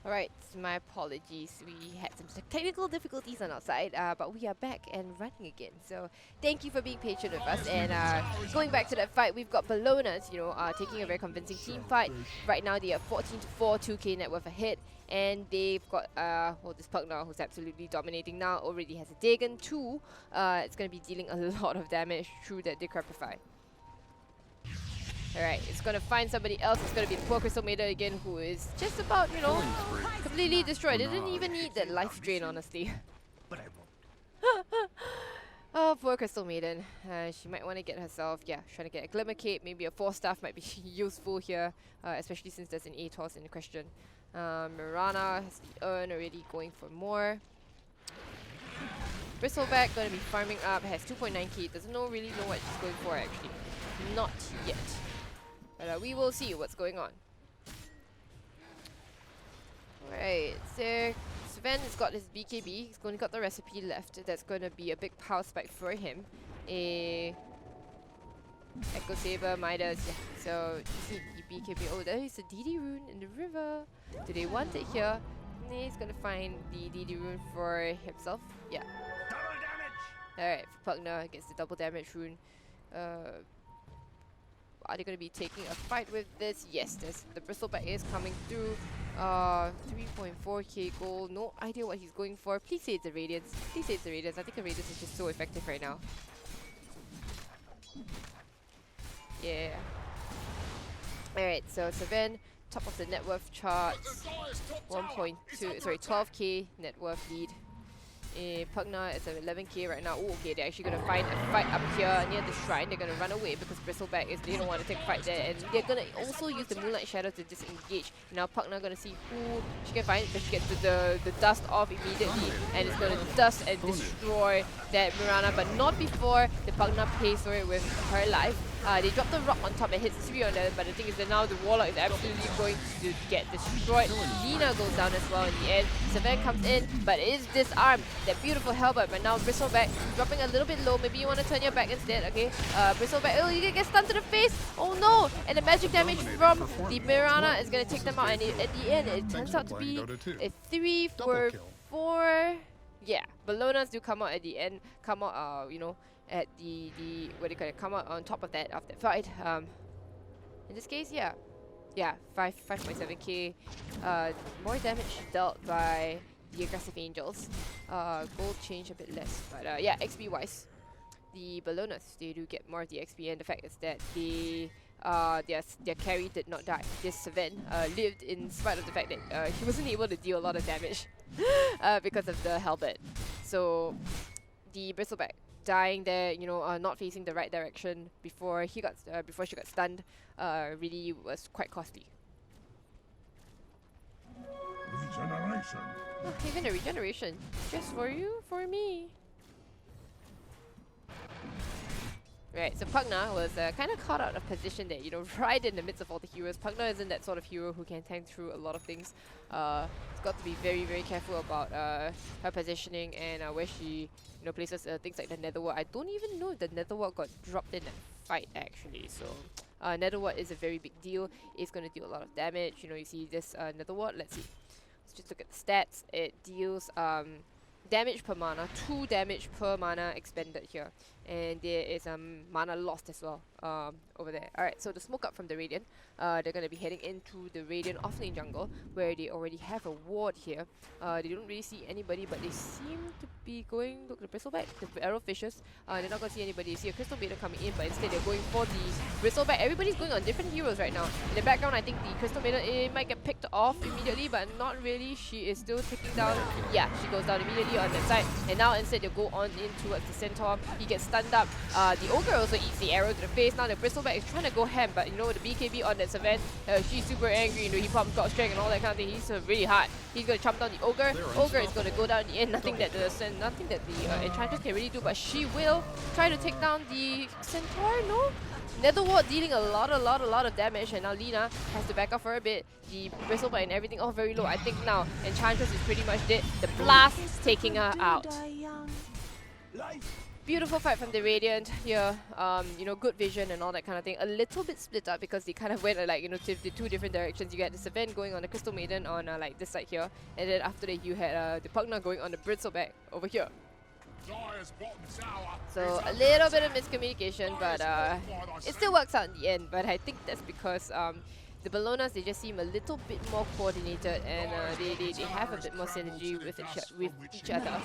Alright, my apologies. We had some technical difficulties on our side, but we are back and running again. So thank you for being patient with us. And going back to that fight, we've got Bellonas, you know, taking a very convincing team fight. Right now they are 14-4, 2k net worth ahead. And they've got, well, this Pug now, who's absolutely dominating now, already has a Dagon too. It's going to be dealing a lot of damage through that Decrepify. Alright, it's gonna find somebody else. It's gonna be the poor Crystal Maiden again, who is just about, you know, completely destroyed. It didn't even need that life drain, honestly. But I won't. Oh, poor Crystal Maiden. She might want to get herself, yeah, trying to get a Glimmer Cape. Maybe a 4-staff might be useful here, especially since there's an ATOS in question. Mirana has the urn already, going for more. Bristleback gonna be farming up, has 2.9k. Doesn't really know what she's going for actually. Not yet. But we will see what's going on. Alright, so Sven has got his BKB. He's only got the recipe left. That's going to be a big power spike for him. A Echo Saber, Midas, yeah. So you see the BKB. Oh, there is a DD rune in the river. Do they want it here? He's going to find the DD rune for himself. Yeah. Double damage! Alright, for Pugna gets the double damage rune. Are they going to be taking a fight with this? Yes, the Bristleback is coming through. 3.4k gold. No idea what he's going for. Please say it's a Radiance. Please say it's a Radiance. I think a Radiance is just so effective right now. Yeah. Alright, so Savan, top of the net worth charts, 1.2, sorry, 12k net worth lead. Pugna is at 11k right now. Oh, okay, they're actually going to find a fight up here near the shrine. They're going to run away because Bristleback is, they don't want to take a fight there. And they're going to also use the Moonlight Shadow to disengage. Now Pugna going to see who she can find, but she gets the dust off immediately. And it's going to dust and destroy that Mirana, but not before the Pugna pays for it with her life. They drop the rock on top and hits 3 on them, but the thing is that now the Warlock is absolutely going to get destroyed. Lina goes down as well in the end. Savan comes in, but is disarmed. That beautiful Hellbite, but now Bristleback dropping a little bit low. Maybe you want to turn your back instead, okay? Bristleback, oh, you get stunned to the face! Oh no! And the magic damage from the Mirana is going to take them out, and at the end, it turns out to be a 3 for 4. Yeah, Bellonas do come out at the end, come out, you know, at the what do you call it, come out on top of that fight. In this case, yeah, 5.7k, more damage dealt by the aggressive angels. Gold change a bit less, but yeah, XP wise, the Bellonas, they do get more of the XP, and the fact is that the their carry did not die. This Savan lived in spite of the fact that he wasn't able to deal a lot of damage because of the halberd. So the Bristleback dying there, you know, not facing the right direction before she got stunned, really was quite costly. Regeneration. Oh, even a regeneration, just for you, for me. Right, so Pugna was kind of caught out of position there, you know, right in the midst of all the heroes. Pugna isn't that sort of hero who can tank through a lot of things. It's got to be very, very careful about her positioning and where she, you know, places things like the Netherwort. I don't even know if the Netherwort got dropped in that fight actually. So Netherwort is a very big deal. It's going to deal a lot of damage. You know, you see this Netherwort. Let's see. Let's just look at the stats. It deals damage per mana, 2 damage per mana expended here. And there is mana lost as well over there. Alright, so the smoke up from the Radiant, they're going to be heading into the Radiant offlane jungle where they already have a ward here. They don't really see anybody, but they seem to be going, look, the Bristleback, the Arrowfishers, they're not going to see anybody. You see a Crystal Maiden coming in, but instead they're going for the Bristleback. Everybody's going on different heroes right now. In the background, I think the Crystal Maiden, it might get picked off immediately, but not really. She is still ticking down. Yeah, she goes down immediately on that side. And now instead they go on in towards the Centaur. He gets stunned up. The Ogre also eats the arrow to the face. Now the Bristleback is trying to go ham, but you know, the BKB on that Savan, she's super angry. You know, he pumps God Strength and all that kind of thing. He's really hard. He's going to chomp down the Ogre. Ogre is going to go down in the end. Nothing that the Enchantress can really do, but she will try to take down the Centaur, no? Netherwort dealing a lot of damage, and now Lina has to back off for a bit. The Bristleback and everything all very low. I think now Enchantress is pretty much dead. The blast is taking her out. Beautiful fight from the Radiant here. You know, good vision and all that kind of thing. A little bit split up because they kind of went like, you know, to the 2 different directions. You get the Savan going on the Crystal Maiden on like this side here, and then after that you had the Pugna going on the Bristleback over here. So a little bit of miscommunication, but it still works out in the end. But I think that's because the Bellonas, they just seem a little bit more coordinated, and they have a bit more synergy with each other.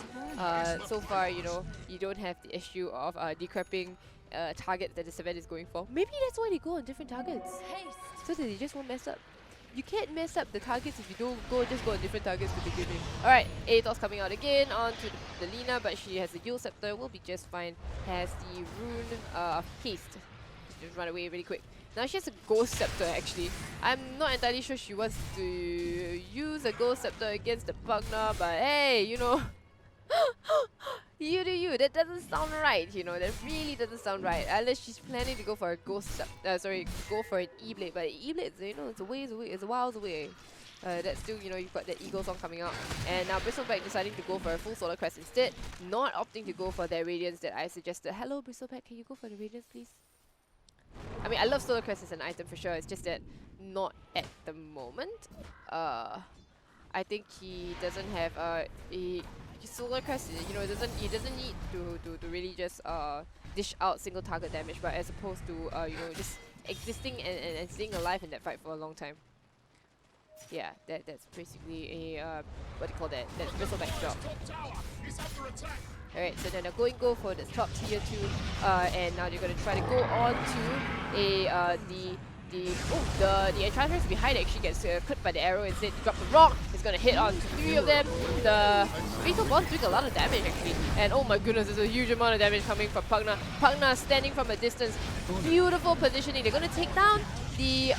So far, you know, you don't have the issue of decrepping targets that the Savan is going for. Maybe that's why they go on different targets, so that they just won't mess up. You can't mess up the targets if you don't just go on different targets to begin with. Alright, Aethos coming out again onto the Lina, but she has the Yule Scepter, will be just fine. Has the Rune of Haste. Just run away really quick. Now she has a Ghost Scepter actually. I'm not entirely sure she wants to use a Ghost Scepter against the Pugna, but hey, you know. You do you. That doesn't sound right, you know. That really doesn't sound right. Unless she's planning to go for a go for an E-Blade. But E-Blade, you know, it's a ways away. It's a whiles away. That's still, you know, you've got that Eagle song coming out. And now Bristleback deciding to go for a full Solar Crest instead. Not opting to go for their Radiance that I suggested. Hello, Bristleback, can you go for the Radiance, please? I mean, I love Solar Crest as an item for sure. It's just that not at the moment. I think he doesn't have Solar Crest, you know, he doesn't need to really just dish out single target damage, but as opposed to you know, just existing and staying alive in that fight for a long time. Yeah, that's basically a what do you call that? That's Bristleback's job. Alright, so then they're going go for the top tier 2, and now they're going to try to go on to the the Enchantress behind actually gets cut by the arrow. Instead, drop the rock. It's gonna hit on 3 of them. The Fatal Bond's doing a lot of damage actually. And oh my goodness, there's a huge amount of damage coming from Pugna. Pugna standing from a distance. Beautiful positioning. They're gonna take down the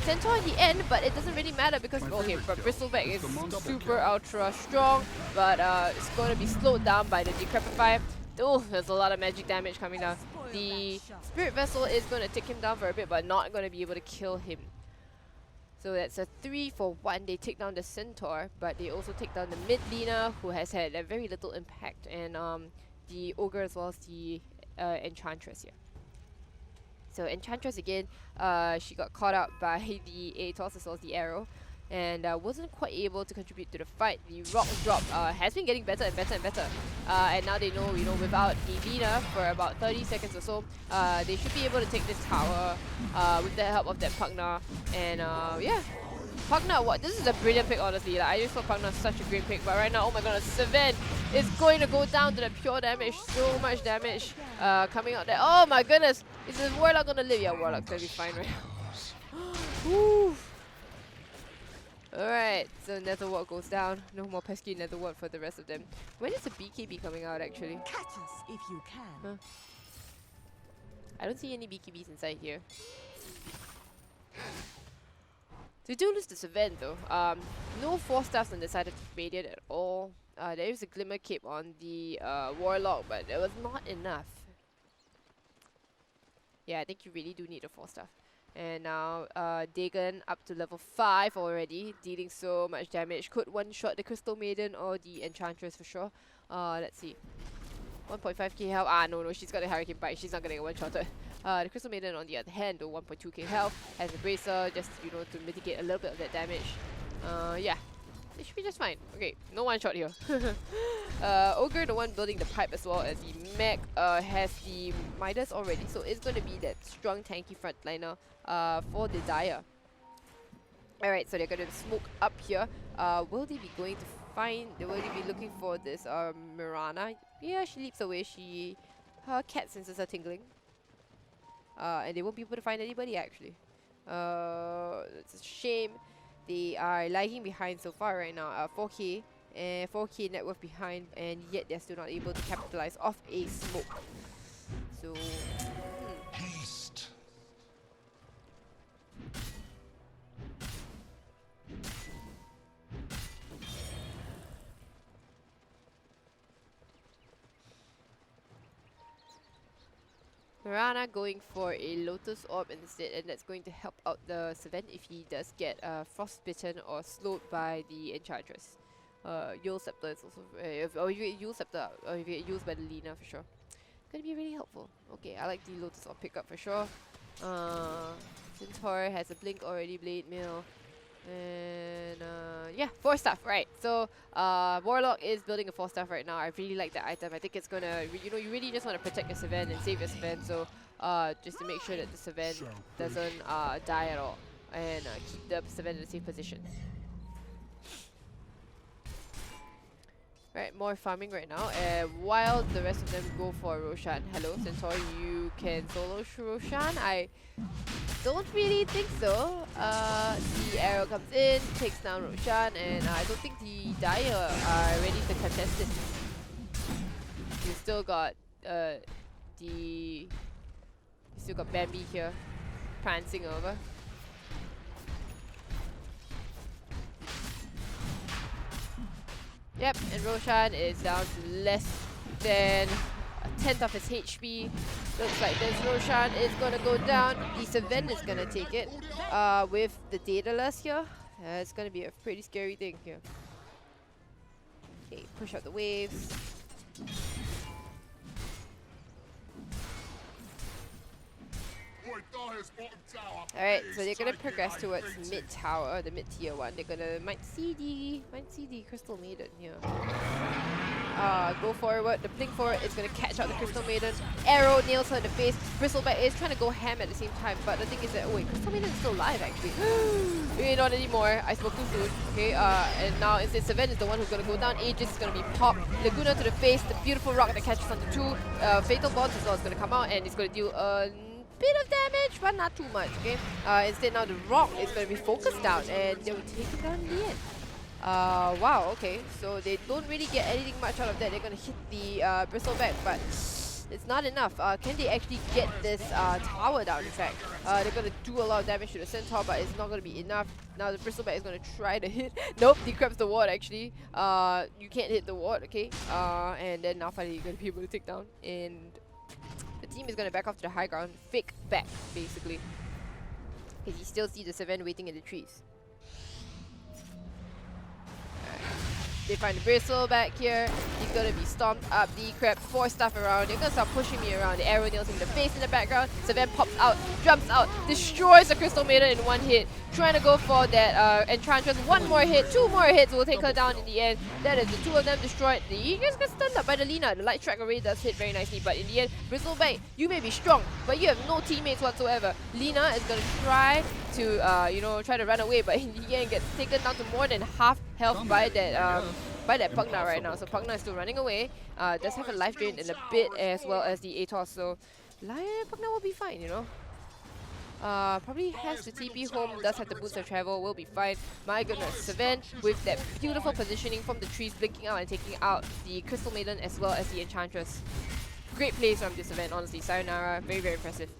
Centaur in the end, but it doesn't really matter because okay, but Bristleback is super ultra strong, but it's going to be slowed down by the Decrepify. Oh, there's a lot of magic damage coming down. The Spirit Vessel is going to take him down for a bit, but not going to be able to kill him. So that's a 3 for 1. They take down the Centaur, but they also take down the mid laner, who has had a very little impact, and the Ogre as well as the Enchantress here. So Enchantress again, she got caught up by the Atos as well as the arrow, and wasn't quite able to contribute to the fight. The rock drop has been getting better and better and better, and now they know, without the Lina for about 30 seconds or so, they should be able to take this tower with the help of that Pugna. And yeah, Pugna, what? This is a brilliant pick, honestly. Like, I just thought Pugna was such a great pick, but right now, oh my goodness, Seven is going to go down to the pure damage. So much damage coming out there. Oh my goodness, is the Warlock gonna live? Yeah, Warlock's gonna be fine right now. Woo. Alright, so Netherwart goes down. No more pesky Netherwart for the rest of them. When is the BKB coming out actually? Catch us if you can. Huh? I don't see any BKBs inside here. They do lose the Savant though. No 4 stars on the side of the Radiant at all. There is a Glimmer Cape on the Warlock, but it was not enough. Yeah, I think you really do need a 4 star. And now Dagon up to level 5 already, dealing so much damage. Could one-shot the Crystal Maiden or the Enchantress for sure. Let's see. 1.5k health. Ah, no, she's got a Hurricane Bite. She's not gonna get one-shotted. The Crystal Maiden on the other hand, though, 1.2k health, has a Bracer just, to mitigate a little bit of that damage. Yeah, it should be just fine. Okay, no one-shot here. Ogre, the one building the pipe as well as the mech, has the Midas already, so it's going to be that strong tanky frontliner for the Dire. Alright, so they're going to smoke up here. Will they be going to find, will they be looking for this Mirana? Yeah, she leaps away. Her cat senses are tingling. And they won't be able to find anybody actually. It's a shame. They are lagging behind so far right now. 4k and 4k net worth behind, and yet they're still not able to capitalize off a smoke. So Haste. Mirana going for a Lotus Orb instead, and that's going to help out the Savant if he does get frostbitten or slowed by the Enchantress. Yule Scepter is also, if you get Yule Scepter, or if you get used by the Lina for sure. Gonna be really helpful. Okay, I like the Lotus Orb pickup for sure. Centaur has a Blink already, Blade Mail. And yeah, 4 staff, right. So Warlock is building a 4 staff right now. I really like that item. I think it's gonna, you really just want to protect your Savant and save your Savant. So just to make sure that the Savant doesn't die at all, and keep the Savant in a safe position. Right, more farming right now, while the rest of them go for Roshan. Hello, Centaur, you can solo Roshan? I don't really think so. The arrow comes in, takes down Roshan, and I don't think the Dire are ready to contest it. You still got Bambi here, prancing over. Yep, and Roshan is down to less than a tenth of his HP. Looks like this Roshan is gonna go down. The Savant is gonna take it with the Daedalus here. It's gonna be a pretty scary thing here. Okay, push out the waves. Alright, so they're gonna progress towards mid tower, the mid tier one. They're gonna might see the Crystal Maiden here. Go forward. The blink forward is gonna catch out the Crystal Maiden. Arrow nails her in the face. Bristleback is trying to go ham at the same time, but the thing is that, oh wait, Crystal Maiden is still alive actually. Not anymore. I spoke too soon. Okay, and now instead Savant is the one who's gonna go down. Aegis is gonna be popped. Laguna to the face. The beautiful rock that catches on the 2. Fatal Bonds as well is gonna come out, and it's gonna deal bit of damage, but not too much, okay? Instead now the rock is going to be focused down and they will take it down in the end. Wow, okay, so they don't really get anything much out of that. They're going to hit the bristleback, but it's not enough. Can they actually get this tower down, in fact? They're going to do a lot of damage to the centaur, but it's not going to be enough. Now the bristleback is going to try to hit. Nope, decrypts the ward actually. You can't hit the ward, okay? And then now finally you're going to be able to take down. And the team is going to back off to the high ground. Fake back, basically. Because you still see the Savannah waiting in the trees. They find the bristle back here. He's gonna be stomped up, decrypt, force stuff around. They're gonna start pushing me around. The arrow nails him in the face in the background. Savan pops out, jumps out, destroys the Crystal Maiden in one hit. Trying to go for that Enchantress. One more hit, two more hits will take her down in the end. That is the two of them destroyed. He just got stunned up by the Lina. The light strike array does hit very nicely, but in the end, Bristleback, you may be strong, but you have no teammates whatsoever. Lina is gonna try to you know, try to run away, but in the end gets taken down to more than half health by that Pugna right now. So Pugna is still running away. Does have a life drain in a bit as well as the Atos. So Pugna will be fine, you know. Probably has the TP home, does have the boots of travel, will be fine. My goodness, Savan with that beautiful positioning from the trees, blinking out and taking out the Crystal Maiden as well as the Enchantress. Great plays from this event, honestly. Sayonara, very, very impressive.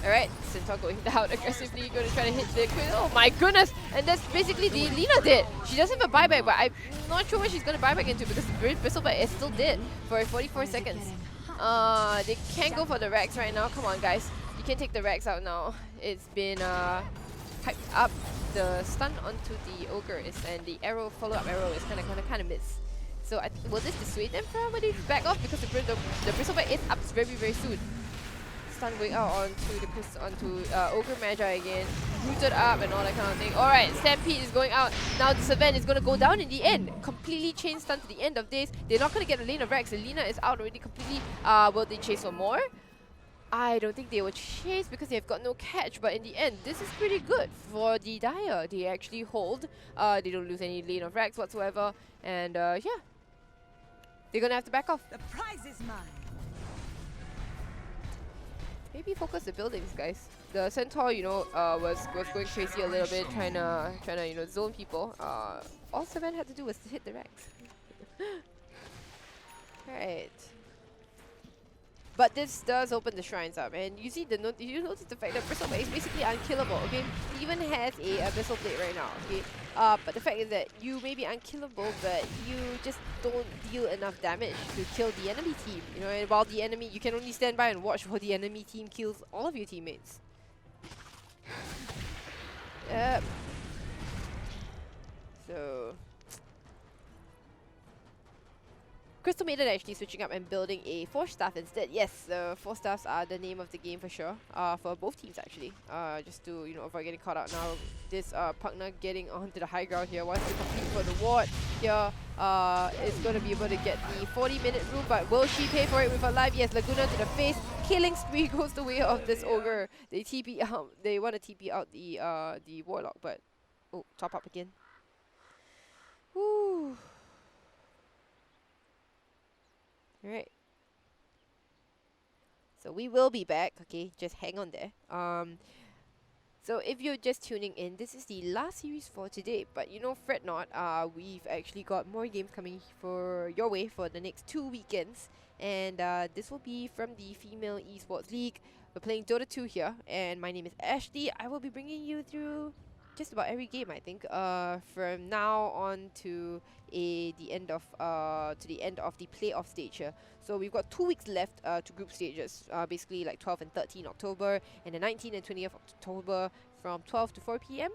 Alright, Centaur going down aggressively, going to try to hit the oh my goodness! And that's basically the Lina did. She does have a buyback, but I'm not sure what she's going to buy back into because the Bristleback is still dead for 44 seconds. They can't go for the Rex right now. Come on, guys. You can take the Rex out now. It's been hyped up. The stun onto the Ogre and the arrow, follow-up arrow is kind of missed. So will this dissuade them from when they back off because the Bristleback is up very, very soon. Stun going out onto Ogre Magi again, rooted up and all that kind of thing. Alright, Stampede is going out. Now the Savan is going to go down in the end. Completely chain stun to the end of this. They're not going to get a lane of Rex. Lina is out already completely. Will they chase for more? I don't think they will chase because they've got no catch. But in the end, this is pretty good for the Dire. They actually hold. They don't lose any lane of Rex whatsoever. And yeah, they're going to have to back off. The prize is mine. Maybe focus the buildings, guys. The Centaur, you know, was going crazy a little bit, trying to you know, zone people. All Savan had to do was to hit the Rex. Alright. But this does open the shrines up, and you see you notice the fact that Bristleback is basically unkillable. Okay, he even has a Abyssal Blade right now. Okay, but the fact is that you may be unkillable, but you just don't deal enough damage to kill the enemy team. You know, and while the enemy, you can only stand by and watch while the enemy team kills all of your teammates. Yep. So Crystal Maiden actually switching up and building a Force Staff instead. Yes, Force Staffs are the name of the game for sure. For both teams actually. Just to, you know, avoid getting caught out now. This Pugna getting onto the high ground here. Wants to compete for the ward here. Is going to be able to get the 40-minute rule, but will she pay for it with her life? Yes, Laguna to the face. Killing spree goes the way of this Ogre. They TP out. They want to TP out the Warlock, but oh, top up again. Woo. Alright. So we will be back, okay? Just hang on there. So if you're just tuning in, this is the last series for today. But you know, fret not. We've actually got more games coming for your way for the next 2 weekends. And this will be from the Female Esports League. We're playing Dota 2 here. And my name is Ashley. I will be bringing you through just about every game, I think, from now on to the end of the playoff stage here. So we've got 2 weeks left to group stages, basically like 12 and 13 October, and then 19 and 20th October from 12 to 4 p.m.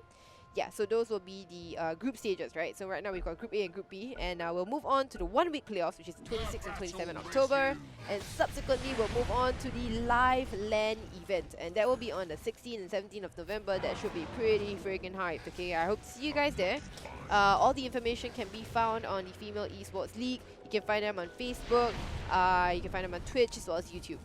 Yeah, so those will be the group stages, right? So right now we've got Group A and Group B, and we'll move on to the 1 week playoffs, which is 26 and 27 October, and subsequently we'll move on to the live LAN event, and that will be on the 16th and 17th of November. That should be pretty freaking hyped, okay? I hope to see you guys there. All the information can be found on the Female Esports League. You can find them on Facebook, you can find them on Twitch as well as YouTube.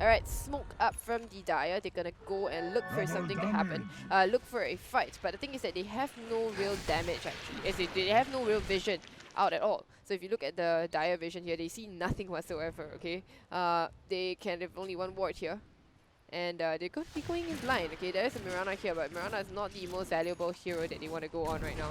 Alright, smoke up from the Dire. They're gonna go and look for something to happen. Look for a fight. But the thing is that they have no real damage actually. They have no real vision. out at all. So if you look at the dire vision here, they see nothing whatsoever, okay? They can have only one ward here. And they're going to be going in blind, okay? There's a Mirana here, but Mirana is not the most valuable hero that they want to go on right now.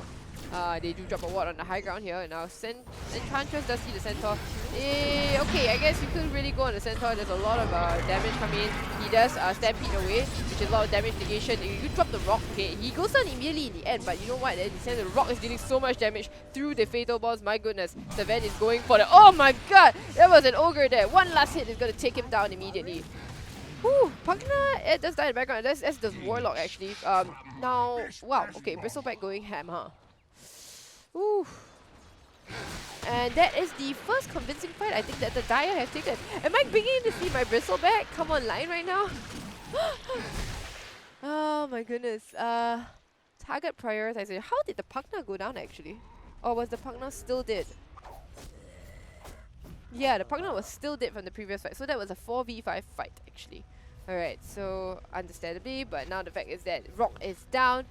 They do drop a ward on the high ground here. Now Enchantress does see the Centaur. Okay, I guess you couldn't really go on the Centaur. There's a lot of damage coming in. He does Stampede away, which is a lot of damage negation. You drop the rock, okay? He goes down immediately in the end, but you know what? The rock is dealing so much damage through the fatal balls. My goodness, Savan is going for the... Oh my god! There was an ogre there. One last hit is going to take him down immediately. Whew, Pugna does die in the background. That's the Warlock actually. Now, wow, okay, Bristleback going ham, huh? Ooh. And that is the first convincing fight I think that the Dire have taken. Am I beginning to see my Bristleback come online right now? Oh my goodness. Target prioritization. How did the Pugna go down actually? Or was the Pugna still dead? Yeah, the Pugna was still dead from the previous fight, so that was a 4v5 fight actually. Alright, so understandably, but now the fact is that Rock is down.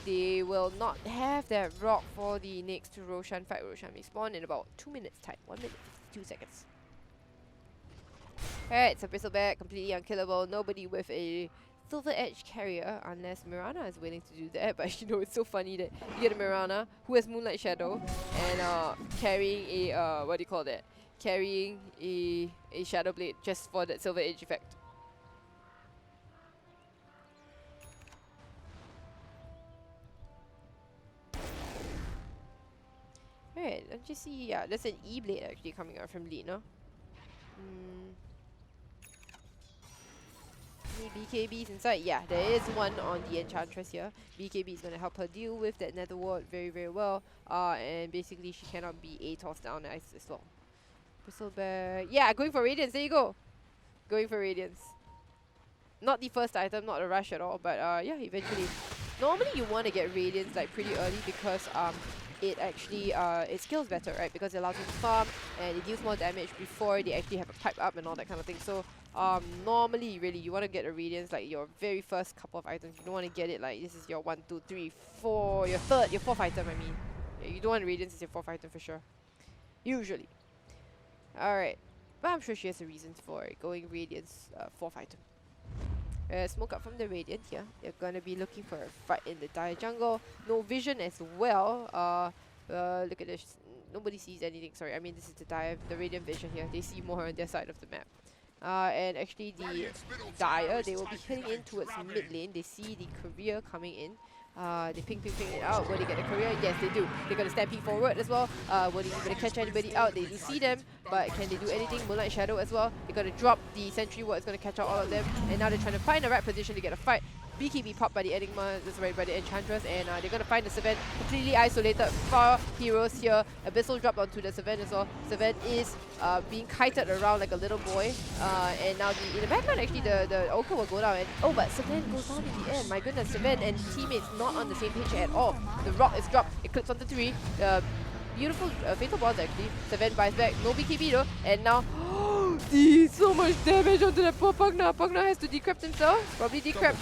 They will not have that Rock for the next Roshan fight. Roshan may spawn in about 2 minutes time. 1 minute, 2 seconds. Alright, so Bristleback, completely unkillable. Nobody with a Silver Edge carrier, unless Mirana is willing to do that. But you know, it's so funny that you get a Mirana who has Moonlight Shadow and carrying a what do you call that? Carrying a Shadow Blade just for that Silver Edge effect. Alright, let's just see. Yeah, there's an E Blade actually coming out from Lina. Any BKBs inside? Yeah, there is one on the Enchantress here. BKB is going to help her deal with that Nether Ward very, very well. And basically she cannot be A-tossed down as well. Bristleback. Yeah, going for Radiance. There you go. Going for Radiance. Not the first item, not a rush at all. But yeah, eventually. Normally you want to get Radiance like pretty early because it actually it scales better, right? Because it allows you to farm and it deals more damage before they actually have a pipe up and all that kind of thing. So normally really you want to get a Radiance like your very first couple of items. You don't want to get it like this is your 1, 2, 3, 4, your fourth item I mean. Yeah, you don't want Radiance as your fourth item for sure. Usually. Alright. But I'm sure she has a reason for it. Going Radiance fourth item. Smoke up from the Radiant here. They're gonna be looking for a fight in the Dire jungle. No vision as well. Look at this. Nobody sees anything. Sorry, I mean this is the Radiant vision here. They see more on their side of the map. And actually the Dire, they will be heading in towards mid lane. They see the Courier coming in. They ping it out. Will they get the Courier? Yes, they do. They're going to stampede forward as well. Will they be able to catch anybody out? They do see them, but can they do anything? Moonlight Shadow as well. They're going to drop the Sentry Ward. It's going to catch out all of them. And now they're trying to find the right position to get a fight. BKB popped by the Enigma, that's right, by the Enchantress, and they're going to find the Savan completely isolated. 4 heroes here. Abyssal dropped onto the Savan as well. Savan is being kited around like a little boy. And now in the background, actually, the Ogre will go down. And, oh, but Savan goes down in the end. My goodness, Savan and teammates not on the same page at all. The rock is dropped. It clips onto 3. Beautiful fatal balls actually. Savan buys back. No BKB though. And now, so much damage onto that poor Pugna. Pugna has to decrypt himself. Probably decrypt.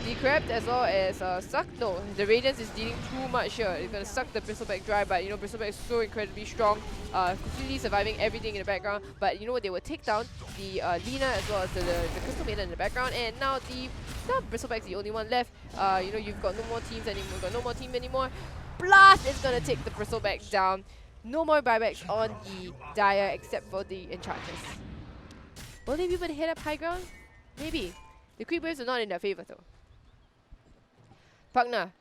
Decrypt as well as suck. No, the Radiance is dealing too much here. It's gonna suck the Bristleback dry, but you know Bristleback is so incredibly strong, completely surviving everything in the background. But you know what? They will take down the Lina as well as the Crystal Maiden in the background, and now Bristleback's the only one left. You know you've got no more teams anymore. Got no more team anymore. Blast is gonna take the Bristleback down. No more buybacks on the Dire except for the Enchantress. Will they be able to hit up high ground? Maybe. The creep waves are not in their favor though. Pugna,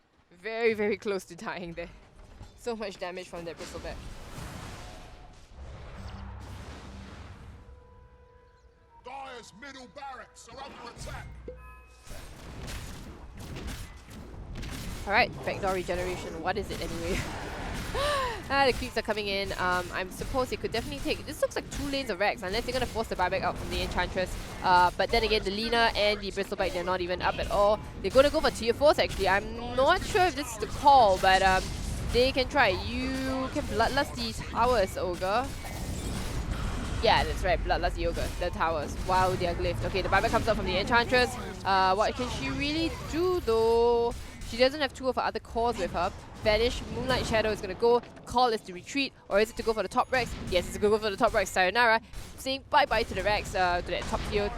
very, very close to dying there. So much damage from that Bristleback. Dire's middle barracks are under attack. Alright, backdoor regeneration. What is it anyway? The creeps are coming in. I suppose it could definitely take... This looks like 2 lanes of Rex, unless they're going to force the buyback out from the Enchantress. But then again, the Lina and the Bristleback, they're not even up at all. They're going to go for tier 4s actually. I'm not sure if this is the call, but they can try. You can Bloodlust these towers, Ogre. Yeah, that's right, Bloodlust the Ogre, the towers, while they are glyphed. Okay, the buyback comes up from the Enchantress. What can she really do though? She doesn't have 2 of her other cores with her. vanish. Moonlight Shadow is going to go. Call is to retreat, or is it to go for the top Rex? Yes, it's going to go for the top Rex. Sayonara, saying bye-bye to the Rex, to that top tier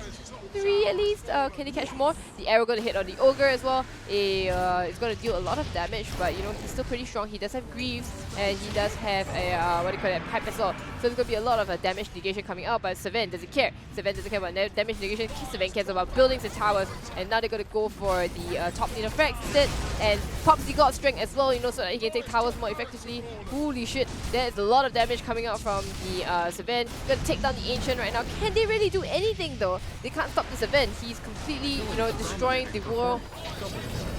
3 at least. Can he catch more? The arrow going to hit on the Ogre as well. It's going to deal a lot of damage, but you know, he's still pretty strong. He does have Greaves, and he does have a, what do you call it, Pipe as well. So there's going to be a lot of damage negation coming out, but Savan doesn't care. Savan doesn't care about damage negation. Savan cares about buildings and towers, and now they're going to go for the top lane of Rex instead, and pops the God Strength as well, you know, so that he can take towers more effectively. Holy shit, there's a lot of damage coming out from the Savan. Gonna take down the Ancient right now. Can they really do anything though? They can't stop this event. He's completely, you know, destroying the world.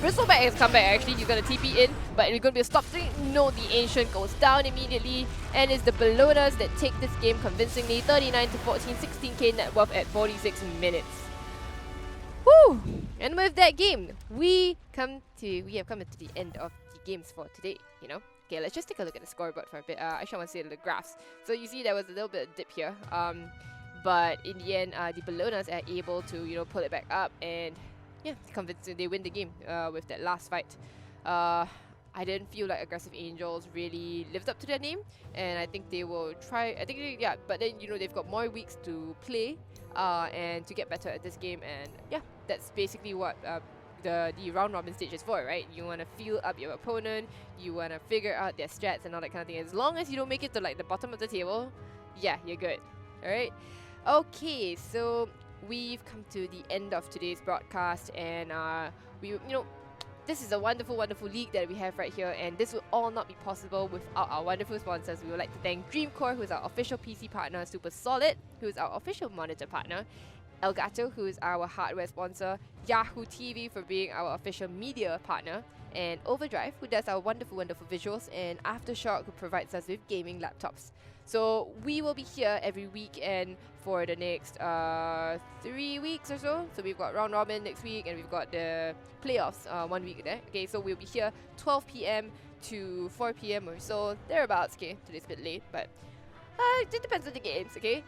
Bristleback has come back actually. He's gonna TP in, but it's gonna be a stop thing. No, the Ancient goes down immediately, and it's the Bellonas that take this game convincingly. 39 to 14, 16k net worth at 46 minutes. Woo! And with that game, we have come to the end of the games for today, you know. Okay, let's just take a look at the scoreboard for a bit. Actually, I want to see the graphs. So you see there was a little bit of dip here. But in the end, the Bellonas are able to, you know, pull it back up, and yeah, convincing they win the game with that last fight. I didn't feel like Aggressive Angels really lived up to their name, and I think they will try. Yeah, but then you know they've got more weeks to play and to get better at this game, and yeah, that's basically what the round robin stage is for, right? You want to feel up your opponent, you want to figure out their strats and all that kind of thing. As long as you don't make it to like the bottom of the table, yeah, you're good. All right. Okay, so we've come to the end of today's broadcast, and you know, this is a wonderful, wonderful league that we have right here, and this would all not be possible without our wonderful sponsors. We would like to thank Dreamcore, who is our official PC partner, Super Solid, who is our official monitor partner, Elgato, who is our hardware sponsor, Yahoo TV for being our official media partner, and Overdrive, who does our wonderful, wonderful visuals, and Aftershock, who provides us with gaming laptops. So we will be here every weekend for the next 3 weeks or so. So we've got round robin next week, and we've got the playoffs 1 week there. Okay, so we'll be here 12 p.m. to 4 p.m. or so, thereabouts. Okay, today's a bit late, but it depends on the games, okay?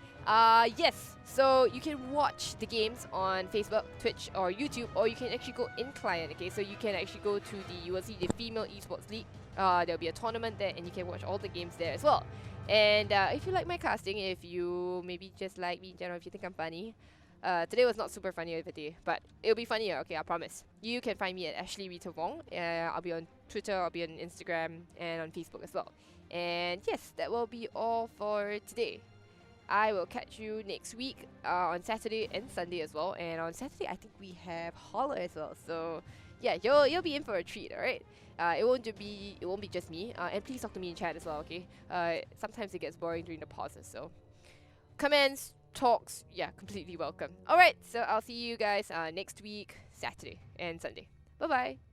Yes, so you can watch the games on Facebook, Twitch, or YouTube, or you can actually go in client, okay? So you can actually go to you will see the Female Esports League. There'll be a tournament there, and you can watch all the games there as well. And if you like my casting, if you maybe just like me in general, if you think I'm funny, today was not super funny of a day, but it'll be funnier, okay, I promise. You can find me at Ashley Rita Wong. I'll be on Twitter, I'll be on Instagram, and on Facebook as well. And yes, that will be all for today. I will catch you next week on Saturday and Sunday as well. And on Saturday, I think we have Holler as well. So yeah, you'll be in for a treat, alright? It won't be just me. And please talk to me in chat as well, okay? Sometimes it gets boring during the pauses, so comments, talks, yeah, completely welcome. Alright, so I'll see you guys next week, Saturday and Sunday. Bye bye.